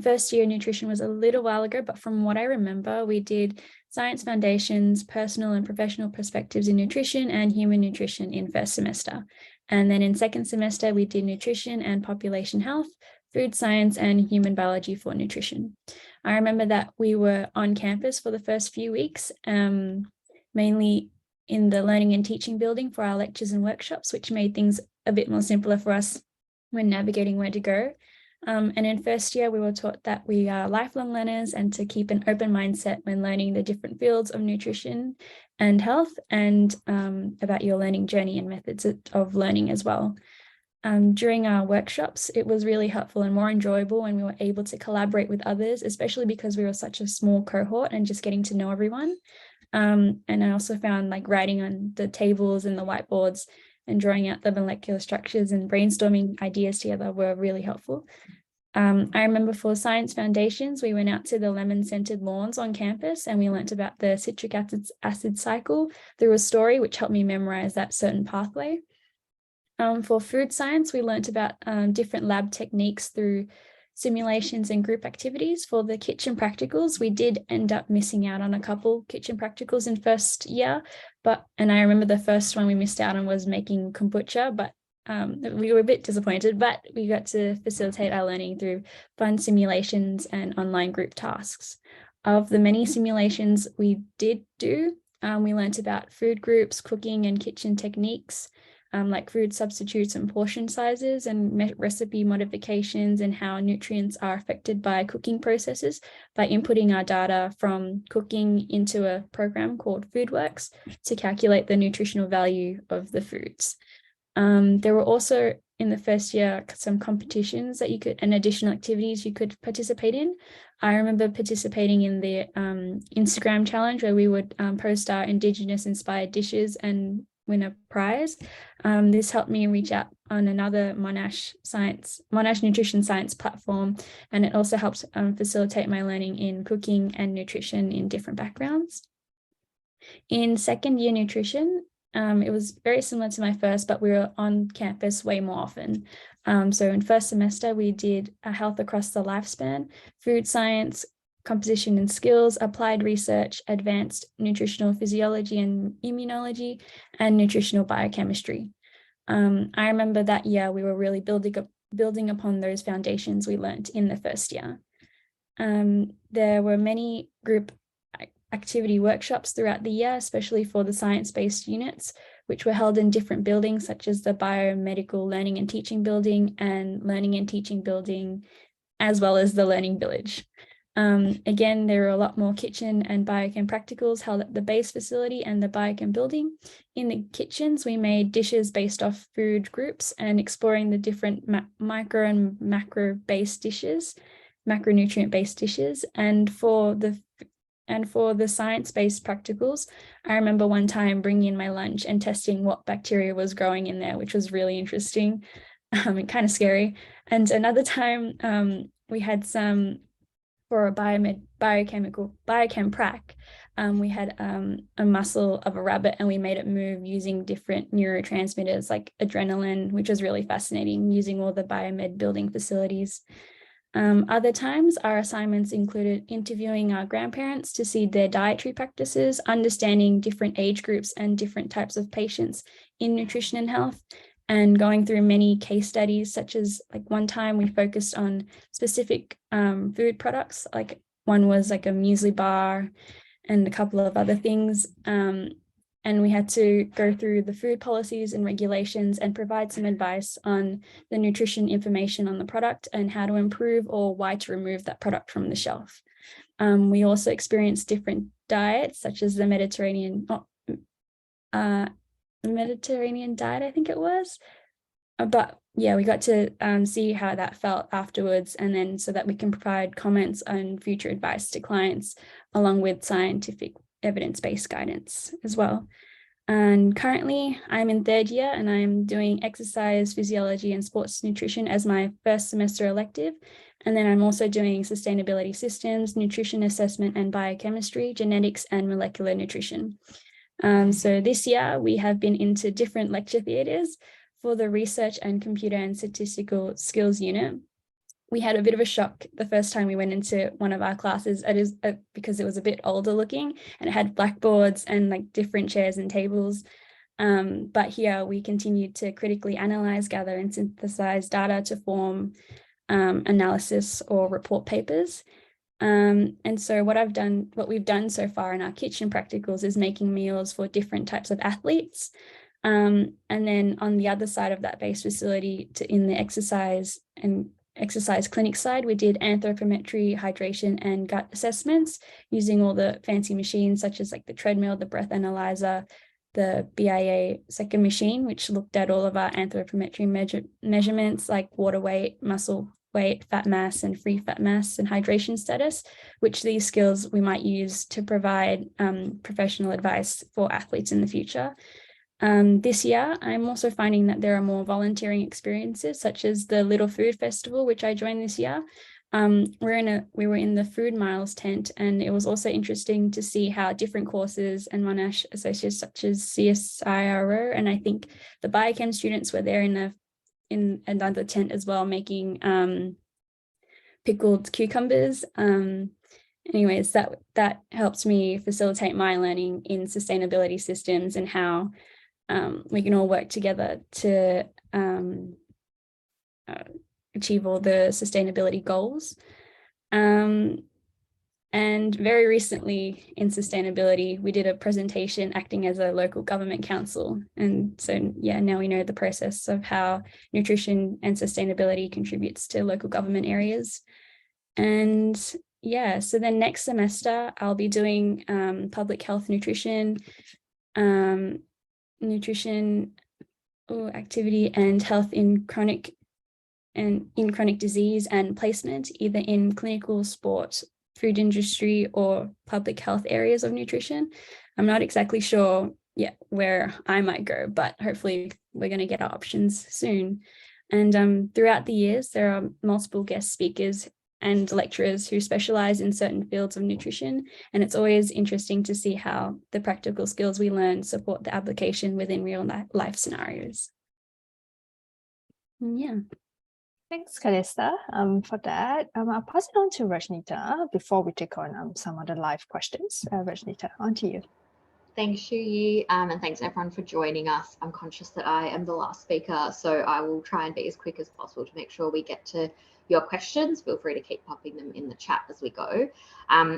First year nutrition was a little while ago, but from what I remember, we did science foundations, personal and professional perspectives in nutrition, and human nutrition in first semester. And then in second semester, we did nutrition and population health, food science, and human biology for nutrition. I remember that we were on campus for the first few weeks, mainly in the learning and teaching building for our lectures and workshops, which made things a bit more simpler for us when navigating where to go. And in first year, we were taught that we are lifelong learners and to keep an open mindset when learning the different fields of nutrition and health, and about your learning journey and methods of learning as well. During our workshops, it was really helpful and more enjoyable when we were able to collaborate with others, especially because we were such a small cohort and just getting to know everyone. And I also found like writing on the tables and the whiteboards and drawing out the molecular structures and brainstorming ideas together were really helpful. I remember for science foundations, we went out to the lemon-scented lawns on campus and we learnt about the citric acid cycle through a story, which helped me memorize that certain pathway. For food science, we learnt about different lab techniques through simulations and group activities. For the kitchen practicals, we did end up missing out on a couple kitchen practicals in first year, and I remember the first one we missed out on was making kombucha, but we were a bit disappointed, but we got to facilitate our learning through fun simulations and online group tasks. Of the many simulations we did do, we learnt about food groups, cooking and kitchen techniques, like food substitutes and portion sizes and recipe modifications, and how nutrients are affected by cooking processes by inputting our data from cooking into a program called FoodWorks to calculate the nutritional value of the foods. There were also in the first year some competitions that you could, and additional activities you could participate in. I remember participating in the Instagram challenge where we would post our Indigenous inspired dishes and win a prize. This helped me reach out on another Monash nutrition science platform, and it also helped facilitate my learning in cooking and nutrition in different backgrounds. In second year nutrition, it was very similar to my first, but we were on campus way more often. So in first semester, we did a health across the lifespan, food science, composition and skills, applied research, advanced nutritional physiology and immunology, and nutritional biochemistry. I remember that year we were really building upon those foundations we learnt in the first year. There were many group activity workshops throughout the year, especially for the science-based units, which were held in different buildings, such as the Biomedical Learning and Teaching Building and Learning and Teaching Building, as well as the Learning Village. Again, there were a lot more kitchen and biochem practicals held at the base facility and the biochem building. In the kitchens, we made dishes based off food groups and exploring the different micro and macro-based dishes, macronutrient-based dishes. And for the science-based practicals, I remember one time bringing in my lunch and testing what bacteria was growing in there, which was really interesting and kind of scary. And another time we had some, for a biochem prac, we had a muscle of a rabbit and we made it move using different neurotransmitters like adrenaline, which was really fascinating, using all the biomed building facilities. Other times, our assignments included interviewing our grandparents to see their dietary practices, understanding different age groups and different types of patients in nutrition and health, and going through many case studies, such as like one time we focused on specific food products, like one was like a muesli bar and a couple of other things. And we had to go through the food policies and regulations and provide some advice on the nutrition information on the product and how to improve or why to remove that product from the shelf. We also experienced different diets, such as the Mediterranean diet, I think it was. But yeah, we got to see how that felt afterwards, and then so that we can provide comments on future advice to clients, along with scientific evidence-based guidance as well. And currently I'm in third year and I'm doing exercise physiology and sports nutrition as my first semester elective. And then I'm also doing sustainability systems, nutrition assessment and biochemistry, genetics and molecular nutrition. So this year we have been into different lecture theatres for the research and computer and statistical skills unit. We had a bit of a shock the first time we went into one of our classes. It is because it was a bit older looking and it had blackboards and like different chairs and tables. But here we continued to critically analyze, gather and synthesize data to form analysis or report papers. And so what we've done so far in our kitchen practicals is making meals for different types of athletes. And then on the other side of that base facility, in the exercise clinic side, we did anthropometry, hydration and gut assessments using all the fancy machines such as like the treadmill, the breath analyzer, the BIA second machine, which looked at all of our anthropometry measurements like water weight, muscle weight, fat mass and free fat mass and hydration status, which these skills we might use to provide professional advice for athletes in the future. This year, I'm also finding that there are more volunteering experiences, such as the Little Food Festival, which I joined this year. We were in the Food Miles tent, and it was also interesting to see how different courses and Monash associates, such as CSIRO, and I think the biochem students were there in another tent as well, making pickled cucumbers. Anyways, that helps me facilitate my learning in sustainability systems and how we can all work together to achieve all the sustainability goals. And very recently in sustainability, we did a presentation acting as a local government council. And so, yeah, now we know the process of how nutrition and sustainability contributes to local government areas. And yeah, so then next semester, I'll be doing public health nutrition, activity and health in chronic disease and placement, either in clinical, sport, food industry, or public health areas of nutrition. I'm not exactly sure yet where I might go, but hopefully we're going to get our options soon. And throughout the years, there are multiple guest speakers and lecturers who specialize in certain fields of nutrition. And it's always interesting to see how the practical skills we learn support the application within real life scenarios. Yeah. Thanks, Kalista, for that. I'll pass it on to Rajnita before we take on some other live questions. Rajnita, on to you. Thanks, Shuyi, and thanks everyone for joining us. I'm conscious that I am the last speaker, so I will try and be as quick as possible to make sure we get to your questions. Feel free to keep popping them in the chat as we go.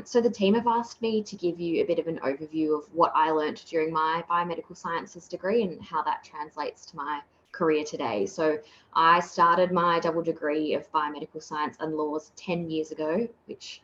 So the team have asked me to give you a bit of an overview of what I learned during my biomedical sciences degree and how that translates to my career today. So I started my double degree of biomedical science and laws 10 years ago, which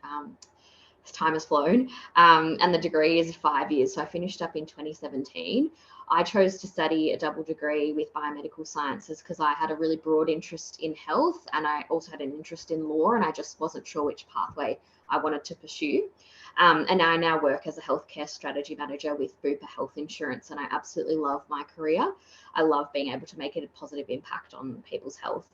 time has flown, and the degree is 5 years. So I finished up in 2017. I chose to study a double degree with biomedical sciences because I had a really broad interest in health, and I also had an interest in law, and I just wasn't sure which pathway I wanted to pursue. And I now work as a healthcare strategy manager with Bupa Health Insurance, and I absolutely love my career. I love being able to make a positive impact on people's health.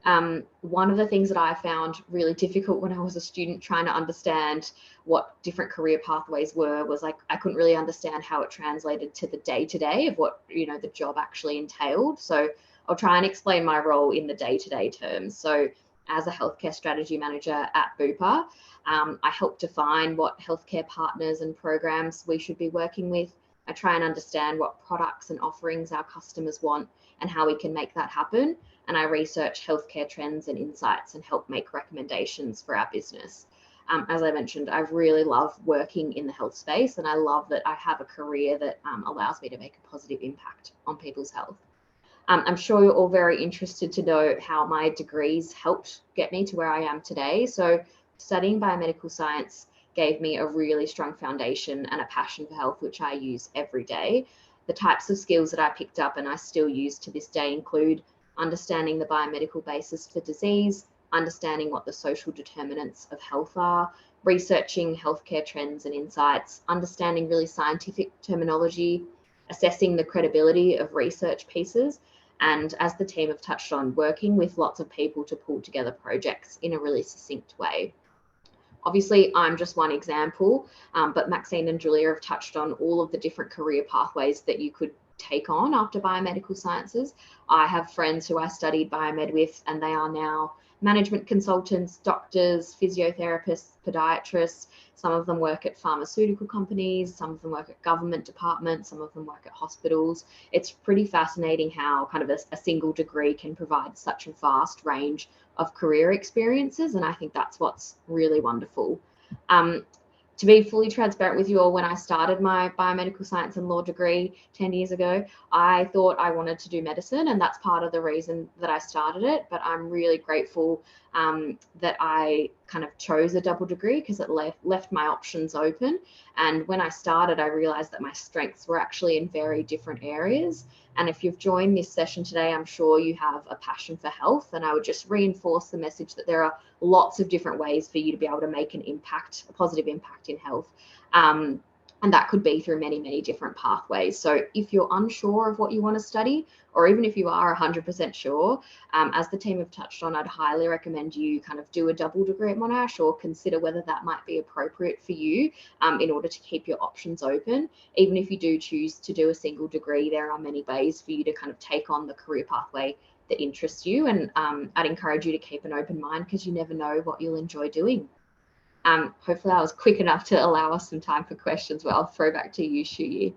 One of the things that I found really difficult when I was a student trying to understand what different career pathways were was like I couldn't really understand how it translated to the day-to-day of what, you know, the job actually entailed. So I'll try and explain my role in the day-to-day terms. So as a healthcare strategy manager at Bupa, I help define what healthcare partners and programs we should be working with. I try and understand what products and offerings our customers want and how we can make that happen. And I research healthcare trends and insights and help make recommendations for our business. As I mentioned, I really love working in the health space, and I love that I have a career that allows me to make a positive impact on people's health. I'm sure you're all very interested to know how my degrees helped get me to where I am today. So studying biomedical science gave me a really strong foundation and a passion for health, which I use every day. The types of skills that I picked up and I still use to this day include understanding the biomedical basis for disease, understanding what the social determinants of health are, researching healthcare trends and insights, understanding really scientific terminology, assessing the credibility of research pieces, and as the team have touched on, working with lots of people to pull together projects in a really succinct way. Obviously, I'm just one example, but Maxine and Julia have touched on all of the different career pathways that you could take on after biomedical sciences. I have friends who I studied biomed with, and they are now management consultants, doctors, physiotherapists, podiatrists. Some of them work at pharmaceutical companies, some of them work at government departments, some of them work at hospitals. It's pretty fascinating how kind of a single degree can provide such a vast range of career experiences, and I think that's what's really wonderful. To be fully transparent with you all, when I started my biomedical science and law degree 10 years ago, I thought I wanted to do medicine, and that's part of the reason that I started it. But I'm really grateful that I kind of chose a double degree because it left my options open. And when I started, I realized that my strengths were actually in very different areas. And if you've joined this session today, I'm sure you have a passion for health. And I would just reinforce the message that there are lots of different ways for you to be able to make an impact, a positive impact in health. And that could be through many, many different pathways. So if you're unsure of what you want to study, or even if you are 100% sure, as the team have touched on, I'd highly recommend you kind of do a double degree at Monash or consider whether that might be appropriate for you in order to keep your options open. Even if you do choose to do a single degree, there are many ways for you to kind of take on the career pathway that interests you. And I'd encourage you to keep an open mind because you never know what you'll enjoy doing. Hopefully I was quick enough to allow us some time for questions, but I'll throw back to you, Shuyi.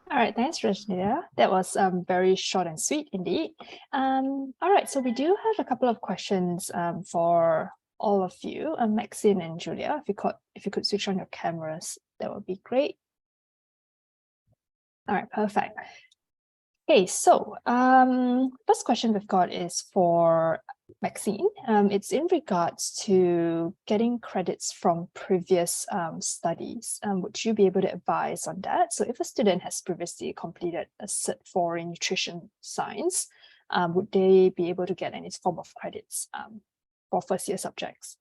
All right, thanks, Rajnita. That was very short and sweet indeed. All right, so we do have a couple of questions for all of you, Maxine and Julia. If you could switch on your cameras, that would be great. All right, perfect. Okay, so first question we've got is for Maxine. It's in regards to getting credits from previous studies. Would you be able to advise on that? So if a student has previously completed a Cert 4 in nutrition science, would they be able to get any form of credits for first year subjects?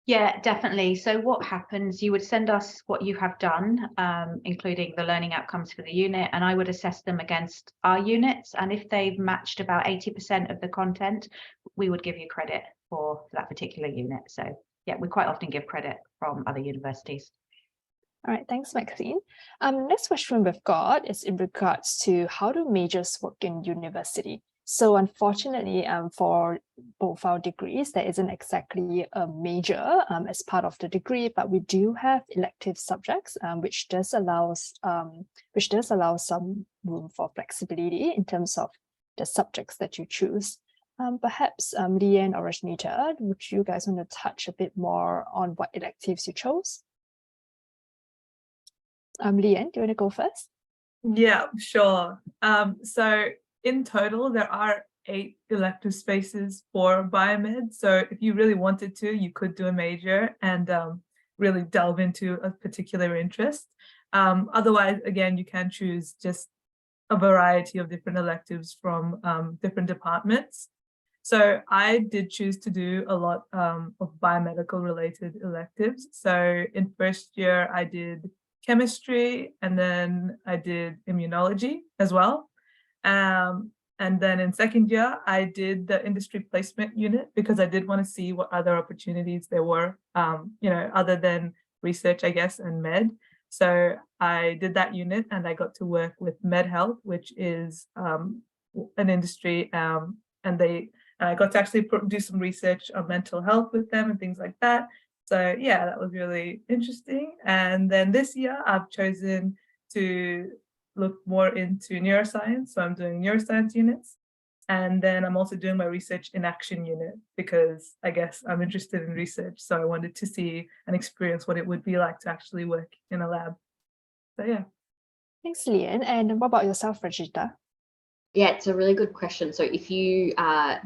Yeah, definitely. So what happens, you would send us what you have done, including the learning outcomes for the unit, and I would assess them against our units. And if they've matched about 80% of the content, we would give you credit for that particular unit. So yeah, we quite often give credit from other universities. All right, thanks, Maxine. Next question we've got is in regards to how do majors work in university? So unfortunately, for both our degrees, there isn't exactly a major as part of the degree, but we do have elective subjects, which does allow some room for flexibility in terms of the subjects that you choose. Perhaps Leanne or Rajnita, would you guys want to touch a bit more on what electives you chose? Leanne, do you want to go first? Yeah, sure. So in total, there are 8 elective spaces for biomed. So if you really wanted to, you could do a major and really delve into a particular interest. Otherwise, again, you can choose just a variety of different electives from different departments. So I did choose to do a lot of biomedical related electives. So in first year, I did chemistry, and then I did immunology as well. And then in second year, I did the industry placement unit because I did want to see what other opportunities there were, other than research, I guess, and med. So I did that unit and I got to work with Med Health, which is an industry, and I got to actually do some research on mental health with them and things like that. So yeah, that was really interesting. And then this year I've chosen to look more into neuroscience. So I'm doing neuroscience units. And then I'm also doing my research in action unit because I guess I'm interested in research. So I wanted to see and experience what it would be like to actually work in a lab. So yeah. Thanks, Leanne. And what about yourself, Rajita? Yeah, it's a really good question. So if you,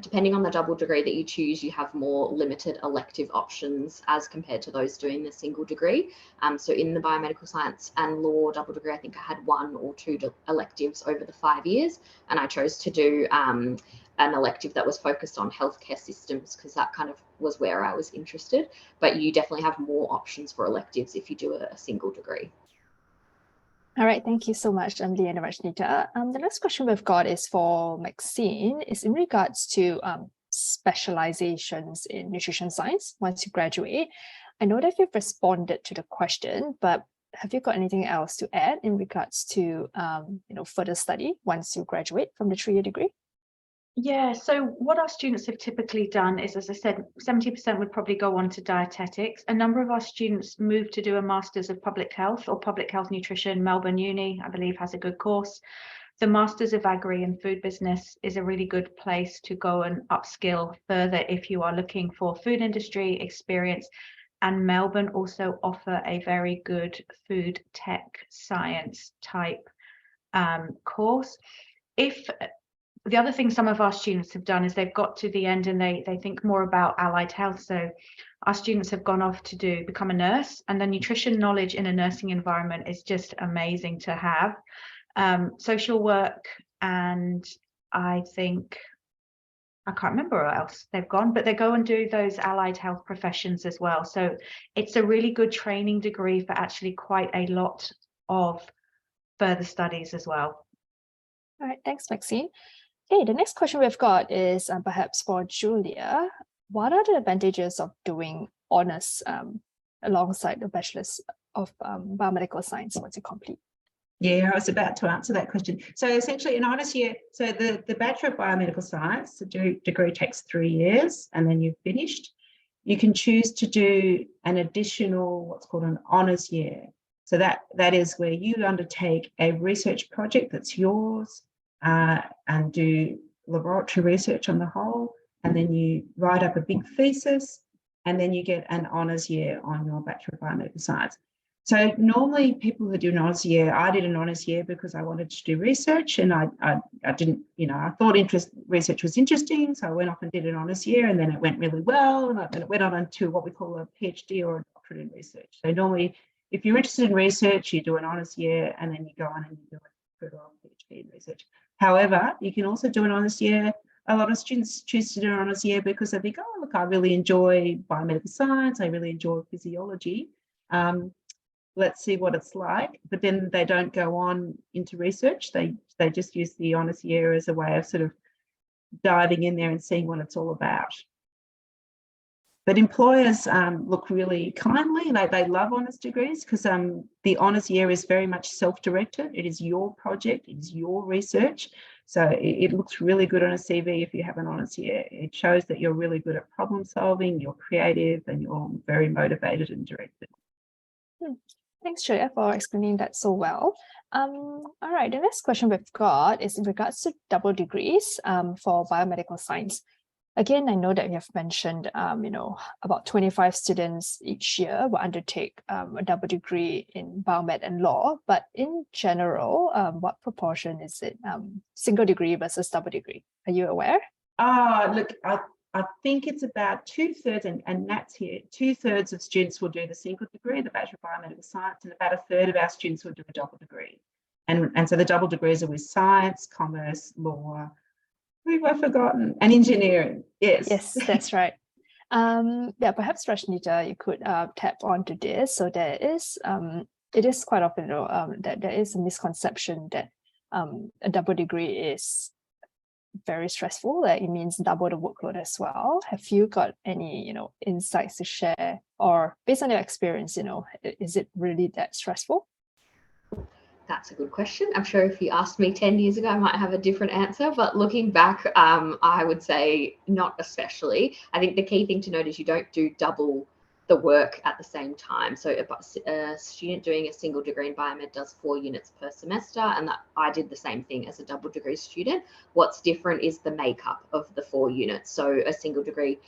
depending on the double degree that you choose, you have more limited elective options as compared to those doing the single degree. So in the biomedical science and law double degree, I think I had 1 or 2 electives over the 5 years, and I chose to do an elective that was focused on healthcare systems because that kind of was where I was interested. But you definitely have more options for electives if you do a single degree. All right, thank you so much, Leanne and Rajnita. The next question we've got is for Maxine, is in regards to specializations in nutrition science once you graduate. I know that you've responded to the question, but have you got anything else to add in regards to further study once you graduate from the 3-year degree? Yeah, so what our students have typically done is, as I said, 70% would probably go on to dietetics. A number of our students move to do a Masters of Public Health or Public Health Nutrition. Melbourne Uni, I believe, has a good course. The Masters of Agri and Food Business is a really good place to go and upskill further if you are looking for food industry experience. And Melbourne also offer a very good food tech science type course. The other thing some of our students have done is they've got to the end and they think more about allied health. So our students have gone off to become a nurse, and the nutrition knowledge in a nursing environment is just amazing to have. Social work, and I think, I can't remember where else they've gone, but they go and do those allied health professions as well. So it's a really good training degree for actually quite a lot of further studies as well. All right, thanks, Maxine. Okay, the next question we've got is perhaps for Julia. What are the advantages of doing honours alongside the Bachelor's of Biomedical Science once you complete? Yeah, I was about to answer that question. So essentially an honours year, so the Bachelor of Biomedical Science, the degree takes 3 years and then you've finished. You can choose to do an additional, what's called an honours year. So that is where you undertake a research project that's yours, and do laboratory research on the whole, and then you write up a big thesis, and then you get an honours year on your Bachelor of Biomedical Science. So normally people who do an honours year, I did an honours year because I wanted to do research, and I didn't, I thought research was interesting, so I went off and did an honours year, and then it went really well, and then it went on to what we call a PhD or a doctorate in research. So normally, if you're interested in research, you do an honours year, and then you go on and you do a doctorate or PhD in research. However, you can also do an honours year. A lot of students choose to do an honours year because they think, oh, look, I really enjoy biomedical science, I really enjoy physiology. Let's see what it's like. But then they don't go on into research. They just use the honours year as a way of sort of diving in there and seeing what it's all about. But employers look really kindly. They love honours degrees because the honours year is very much self-directed. It is your project, it is your research. So it looks really good on a CV if you have an honours year. It shows that you're really good at problem solving, you're creative, and you're very motivated and directed. Thanks, Julia, for explaining that so well. All right, the next question we've got is in regards to double degrees for biomedical science. Again, I know that you have mentioned, about 25 students each year will undertake a double degree in biomed and law, but in general, what proportion is it single degree versus double degree? Are you aware? Look, I think it's about 2/3, and Nat's here, 2/3 of students will do the single degree, the Bachelor of Biomedical Science, and about 1/3 of our students will do a double degree. And so the double degrees are with science, commerce, law, who have I forgotten? And engineering, yes. Yes, that's right. Yeah, perhaps Rajnita, you could tap onto this. So there is, it is quite often, that there is a misconception that a double degree is very stressful, that it means double the workload as well. Have you got any, insights to share, or based on your experience, is it really that stressful? That's a good question. I'm sure if you asked me 10 years ago, I might have a different answer, but looking back, I would say not especially. I think the key thing to note is you don't do double the work at the same time. So a student doing a single degree in biomed does 4 units per semester, and that I did the same thing as a double degree student. What's different is the makeup of the 4 units. So a single degree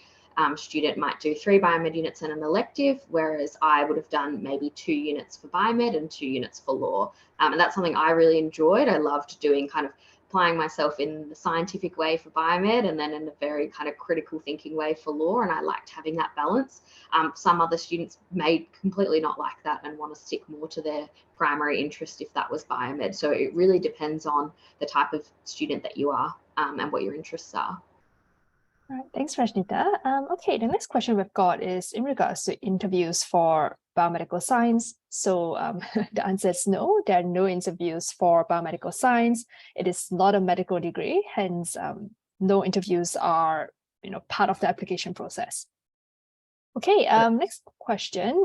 student might do 3 biomed units and an elective, whereas I would have done maybe 2 units for biomed and 2 units for law. And that's something I really enjoyed. I loved doing kind of applying myself in the scientific way for biomed and then in a very kind of critical thinking way for law, and I liked having that balance. Some other students may completely not like that and want to stick more to their primary interest if that was biomed. So it really depends on the type of student that you are and what your interests are. All right, thanks, Rajnita. Okay, the next question we've got is in regards to interviews for biomedical science. So the answer is no, there are no interviews for biomedical science. It is not a medical degree, hence no interviews are part of the application process. Okay, next question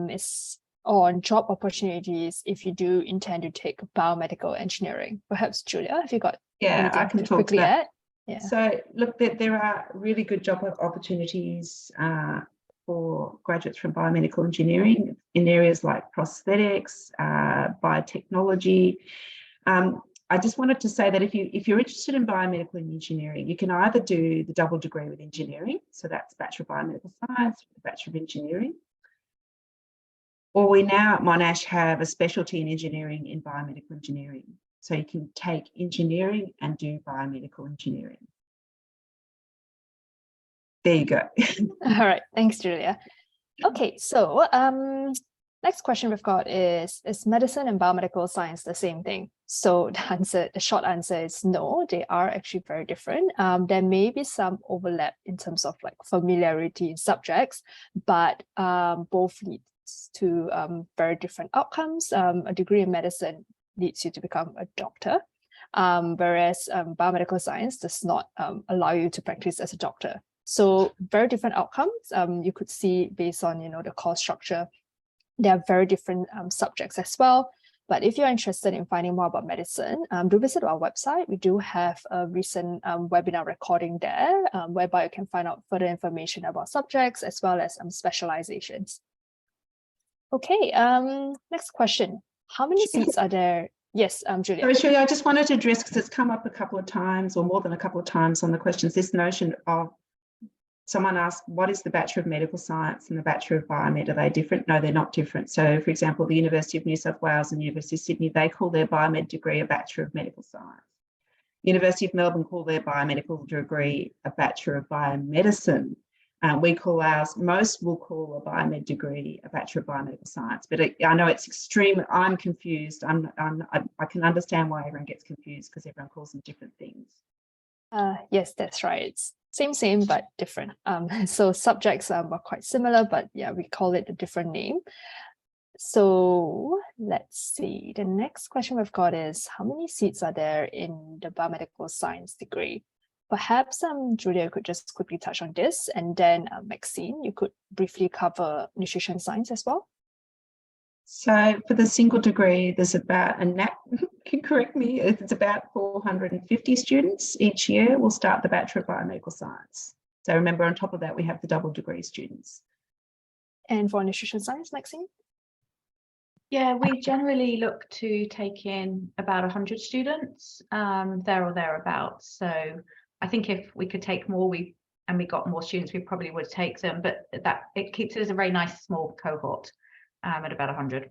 is on job opportunities if you do intend to take biomedical engineering. Perhaps Julia, have you got anything I can to talk quickly to that. add? Yeah. So look, there are really good job opportunities for graduates from biomedical engineering in areas like prosthetics, biotechnology. I just wanted to say that if you're interested in biomedical engineering, you can either do the double degree with engineering, so that's Bachelor of Biomedical Science, Bachelor of Engineering, or we now at Monash have a specialty in engineering in biomedical engineering. So you can take engineering and do biomedical engineering. There you go. All right, thanks, Julia. Okay, so next question we've got is medicine and biomedical science the same thing? So the short answer is no, they are actually very different. There may be some overlap in terms of like familiarity in subjects, but both leads to very different outcomes. A degree in medicine leads you to become a doctor, whereas biomedical science does not allow you to practice as a doctor. So very different outcomes. You could see based on the course structure, there are very different subjects as well. But if you're interested in finding more about medicine, do visit our website. We do have a recent webinar recording there, whereby you can find out further information about subjects as well as specializations. Okay, next question. How many seats are there? Yes, Julia. Sorry, Julia, I just wanted to address, because it's come up a couple of times or more than a couple of times on the questions, this notion of someone asked, what is the Bachelor of Medical Science and the Bachelor of Biomed? Are they different? No, they're not different. So, for example, the University of New South Wales and University of Sydney, they call their Biomed degree a Bachelor of Medical Science. University of Melbourne call their biomedical degree a Bachelor of Biomedicine. We call ours, most will call a biomed degree a Bachelor of Biomedical Science, but I know it's extreme. I'm confused. I can understand why everyone gets confused because everyone calls them different things. Yes, that's right. It's same, but different. So subjects are quite similar, but yeah, we call it a different name. So let's see. The next question we've got is, how many seats are there in the biomedical science degree? Perhaps Julia could just quickly touch on this, and then Maxine, you could briefly cover nutrition science as well. So for the single degree, there's about, and Nat can correct me, it's about 450 students each year will start the Bachelor of Biomedical Science. So remember, on top of that, we have the double degree students. And for nutrition science, Maxine? Yeah, we generally look to take in about 100 students, there or thereabouts. So I think if we could take more, and we got more students, we probably would take them, but that it keeps it as a very nice small cohort at about 100.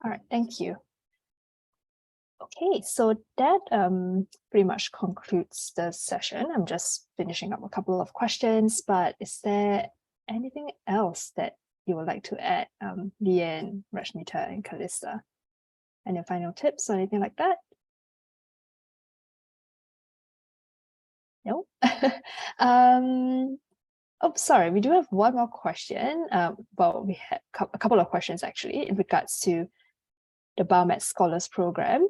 All right, thank you. Okay, so that pretty much concludes the session. I'm just finishing up a couple of questions, but is there anything else that you would like to add, Leanne, Rashmita, and Kalista? Any final tips or anything like that? No? Oh, sorry, we do have one more question. Well, we had a couple of questions actually in regards to the Biomed Scholars Program.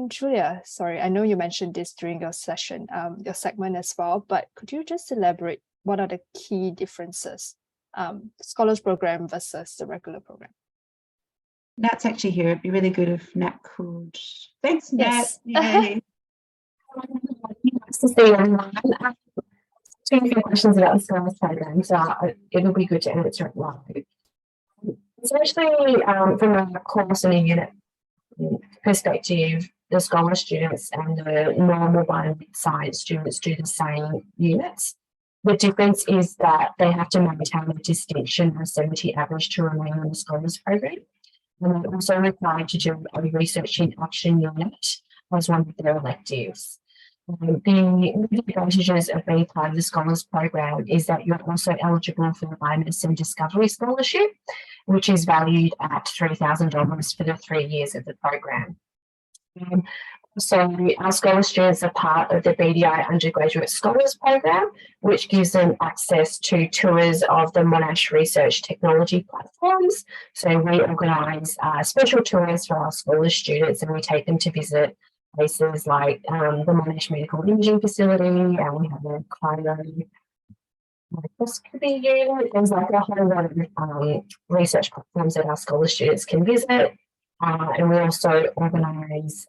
Julia, sorry, I know you mentioned this during your session, your segment as well, but could you just elaborate what are the key differences, Scholars Program versus the regular program? Nat's actually here. It'd be really good if Nat could. Thanks, Yes. Nat. Yay. Nice to see everyone. Two few questions about the Scholars Program, so it'll be good to answer it live. Especially from a course and a unit perspective, the scholar students and the normal biomedical science students do the same units. The difference is that they have to maintain a distinction of 70 average to remain on the Scholars Program. And they're also required to do a research in action unit as one of their electives. The advantages of being part of the Scholars Program is that you're also eligible for the Biomedicine Discovery Scholarship, which is valued at $3,000 for the 3 years of the program. So our scholar students are part of the BDI Undergraduate Scholars Program, which gives them access to tours of the Monash research technology platforms. So we organise special tours for our scholar students, and we take them to visit places like the Monash Medical Imaging Facility, and we have a cryo microscopy unit. There's like a whole lot of research platforms that our scholar students can visit. And we also organise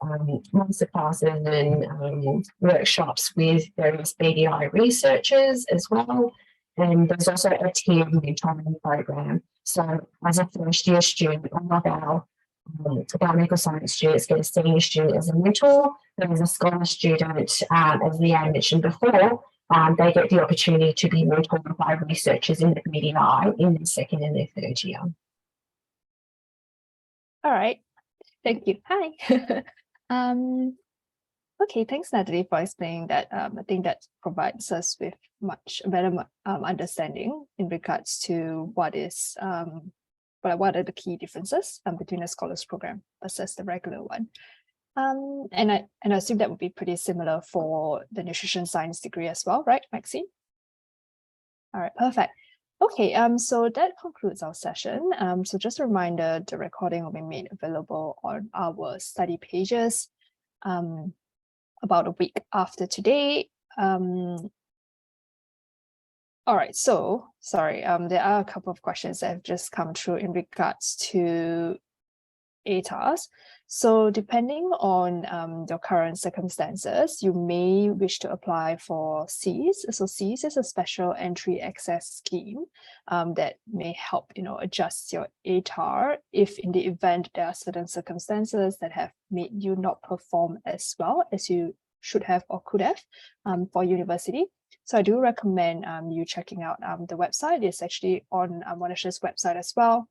masterclasses and workshops with various BDI researchers as well. And there's also a tiered mentoring program. So as a first year student, all of our biomedical science students get a senior student as a mentor, but as a scholar student, as Leanne mentioned before, they get the opportunity to be mentored by researchers in the BDI in their second and their third year. All right, thank you. Hi. Okay, thanks, Natalie, for explaining that. I think that provides us with much better understanding in regards to what are the key differences between the Scholars Program versus the regular one. And I assume that would be pretty similar for the nutrition science degree as well, right, Maxine? All right, perfect. Okay, so that concludes our session. So just a reminder, the recording will be made available on our study pages about a week after today. All right, so sorry, there are a couple of questions that have just come through in regards to ATARs. So depending on your current circumstances, you may wish to apply for CEAS. So CEAS is a special entry access scheme that may help, adjust your ATAR if in the event there are certain circumstances that have made you not perform as well as you should have or could have for university. So I do recommend you checking out the website. It's actually on Monash's website as well.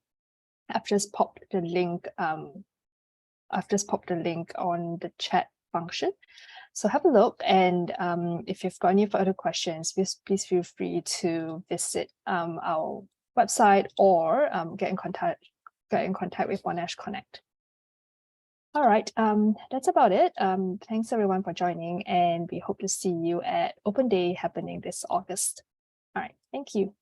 I've just popped the link. I've just popped the link on the chat function. So have a look, and if you've got any further questions, please feel free to visit our website or get in contact with Monash Connect. All right, that's about it. Thanks everyone for joining, and we hope to see you at Open Day happening this August. All right, thank you.